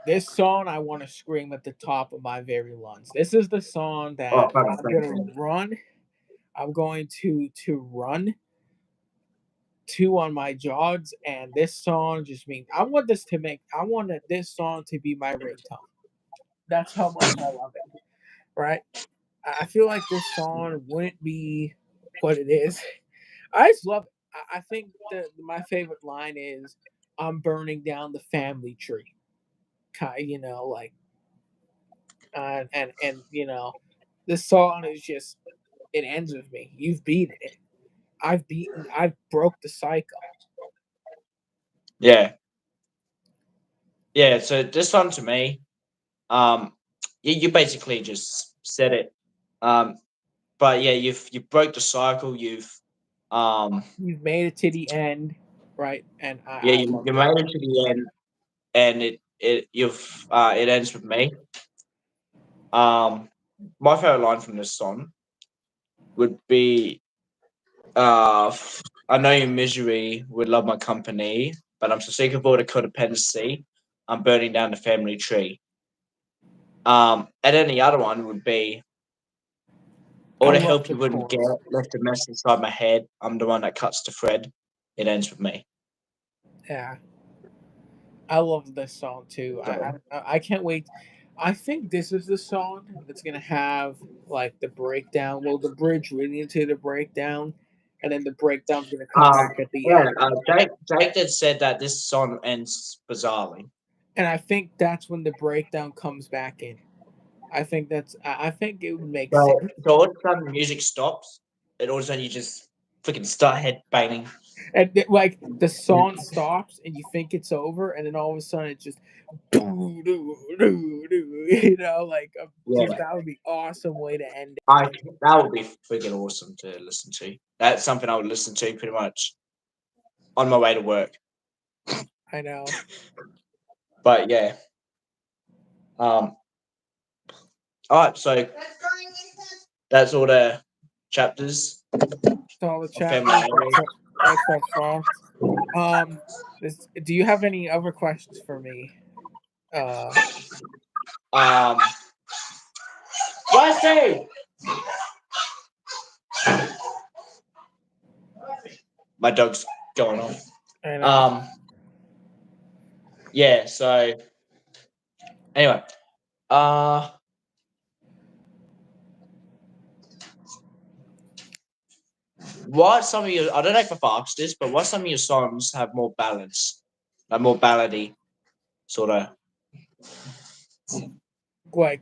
this song I want to scream at the top of my very lungs. This is the song Oh, that I'm thank gonna you. run. I'm going to run to on my jogs, and this song just means I want this song to be my ringtone. That's how much I love it. Right? I feel like this song wouldn't be what it is. I just love it. I think that my favorite line is "I'm burning down the family tree." Like and this song is just it ends with me. You've beaten it. I've broke the cycle. Yeah, yeah. So this one to me, um, you basically just said it. Um, but yeah, you broke the cycle. Um, You've made it to the end, right? And yeah, I love you that. made it to the end, and it ends with me. Um, my favorite line from this song would be I know your misery would love my company, but I'm so sick of all the codependency. I'm burning down the family tree. And then the other one would be all I the love help the you wouldn't get chorus. left a mess inside my head. I'm the one that cuts the thread. It ends with me. Yeah, I love this song too. So, I can't wait. I think this is the song that's gonna have like the breakdown. Well, the bridge leading into the breakdown, and then the breakdown's gonna come um, back at the yeah, end. Jake did said that this song ends bizarrely. And I think that's when the breakdown comes back in. I think it would make sense. So all of a sudden, the music stops, and all of a sudden, you just freaking start head banging. And like the song stops and you think it's over, and then all of a sudden it's just doo, doo, doo, doo, like just Yeah, that would be awesome way to end it. I that would be freaking awesome to listen to. That's something I would listen to pretty much on my way to work. I know. But yeah, um, all right. So that's all the chapters So all the of Family chapters. Anime. That's so soft. Do you have any other questions for me? Uh, Um, Wesley, my dog's going on. I know. Um, yeah. So anyway, uh, what some of your I don't know if I've asked this, but what some of your songs have more balance, like more ballady sort of. Like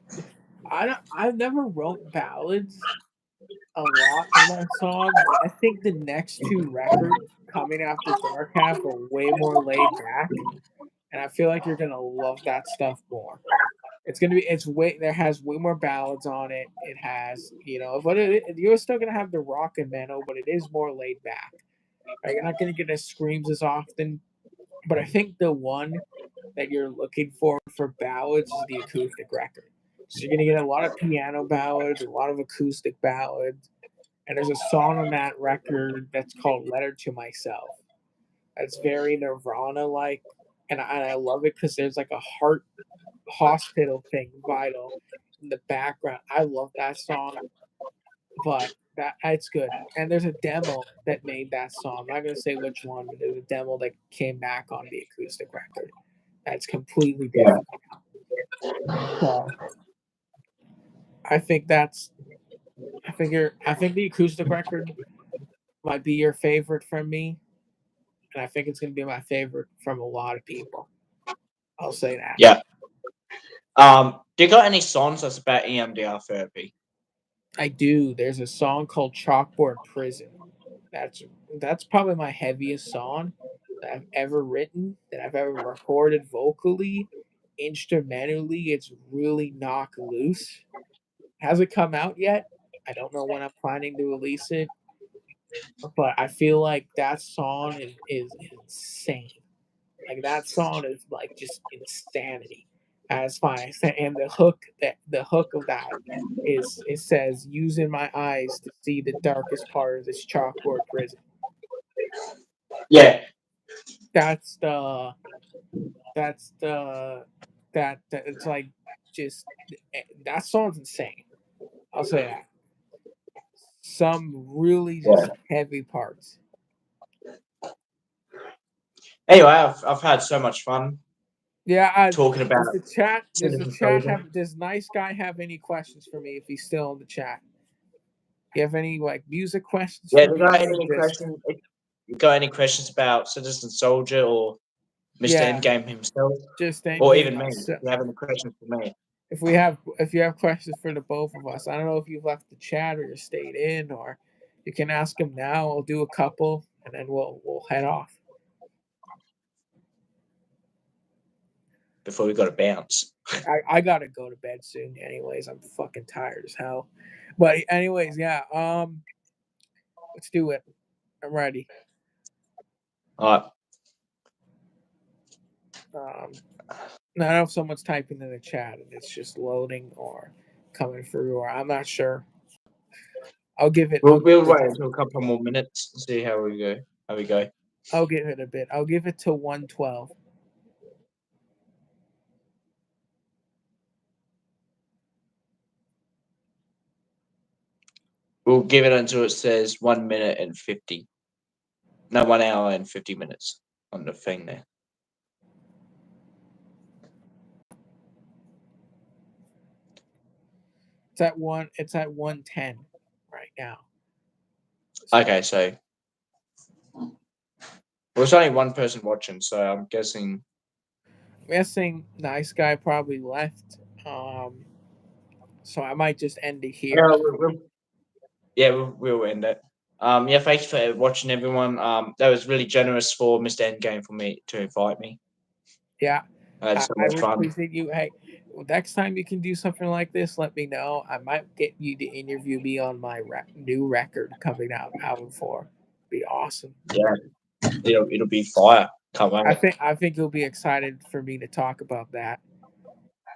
I've never wrote ballads a lot in my song, but I think the next two records coming after Dark Half are way more laid back, and I feel like you're gonna love that stuff more. It's gonna be it's way there has way more ballads on it. It has but you're still gonna have the rock and metal, but it is more laid back. Right? You're not gonna get the screams as often, but I think the one that you're looking for ballads is the acoustic record. So you're gonna get a lot of piano ballads, a lot of acoustic ballads, and there's a song on that record that's called "Letter to Myself." It's very Nirvana like, and I love it because there's like a heart hospital thing, vital in the background. I love that song, but that it's good. And there's a demo that made that song. I'm not gonna say which one, but there's a demo that came back on the acoustic record. That's completely Yeah. different. So I think that's I think the acoustic record might be your favorite from me, and I think it's gonna be my favorite from a lot of people. I'll say that. Yeah. Do you got any songs that's about EMDR therapy? I do. There's a song called Chalkboard Prison. That's that's probably my heaviest song that I've ever written, that I've ever recorded vocally, instrumentally. It's really knock loose. Hasn't come out yet. I don't know when I'm planning to release it, but I feel like that song is insane. Like that song is like just insanity. That's fine. And the hook of that is it says using my eyes to see the darkest part of this chalkboard prison. Yeah. That's the that's the that it's like just that song's insane. I'll say that. Some really Yeah. just heavy parts. Anyway, I've had so much fun Yeah, talking about does the Citizen chat Soldier. have does nice guy have any questions for me if he's still in the chat? You have any like music questions Yeah, for you me got or any just questions? You got any questions about Citizen Soldier or Mr. yeah, Endgame himself, just or Endgame? even me? If you have any questions for me, If you have questions for the both of us, I don't know if you've left the chat or you stayed in, or you can ask him now. I'll do a couple and then we'll head off. before we got to bounce. I gotta go to bed soon. Anyways, I'm fucking tired as hell. But anyways, yeah. Let's do it. I'm ready. All right. Now, I don't know if someone's typing in the chat and it's just loading or coming through, or I'm not sure. I'll give it. I'll We'll give we'll it. wait until a couple more minutes and see how we go. how we go. I'll give it a bit. I'll give it to 112. We'll give it until it says 1 minute and 50. No, 1 hour and 50 minutes on the thing there. It's at 110 right now. Okay, so there's only one person watching, so I'm guessing. Nice guy probably left. So I might just end it Yeah, here. we'll end it. Yeah, thank you for watching, everyone. That was really generous for Mr. Endgame for me to invite me. Yeah, I had so I much would fun. appreciate you. Hey, next time you can do something like this, let me know. I might get you to interview me on my new record coming out, album 4. Be awesome. Yeah, it'll be fire. Can't wait. I think you'll be excited for me to talk about that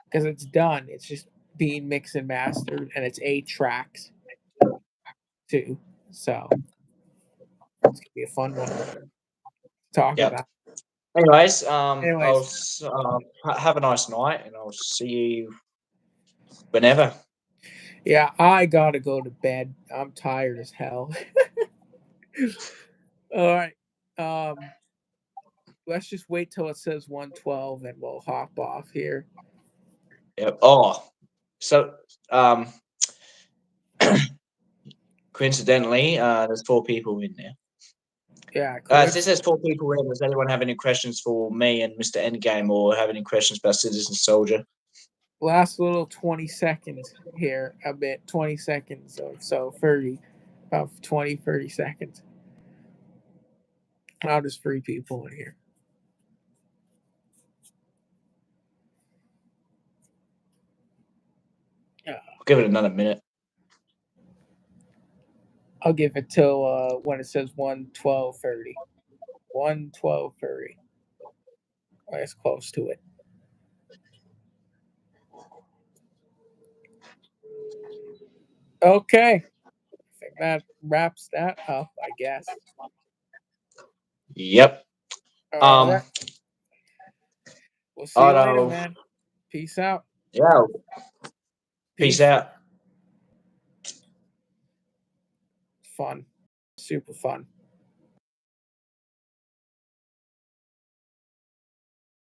because it's done. It's just being mixed and mastered, and it's 8 tracks too. So it's gonna be a fun one to talk Yep. about. Anyways, Anyways, have a nice night, and I'll see you whenever. yeah, I gotta go to bed. I'm tired as hell. All right. Um, let's just wait till it says 112 and we'll hop off here. Yep. Oh, so um, coincidentally, there's 4 people in there. Yeah, Since there's 4 people in, does anyone have any questions for me and Mr. Endgame, or have any questions about Citizen Soldier? last little 20 seconds here, a bit 20 seconds or so, 30, about 20, 30 seconds. I'll just free people in here. I'll give it another minute. I'll give it till when it says 112:30. 112:30. That's close to it. Okay. I think that wraps that up, I guess. Yep. All Um. right. We'll see I you later, know. man. Peace out. Yeah. Peace Peace. out. Fun. Super fun.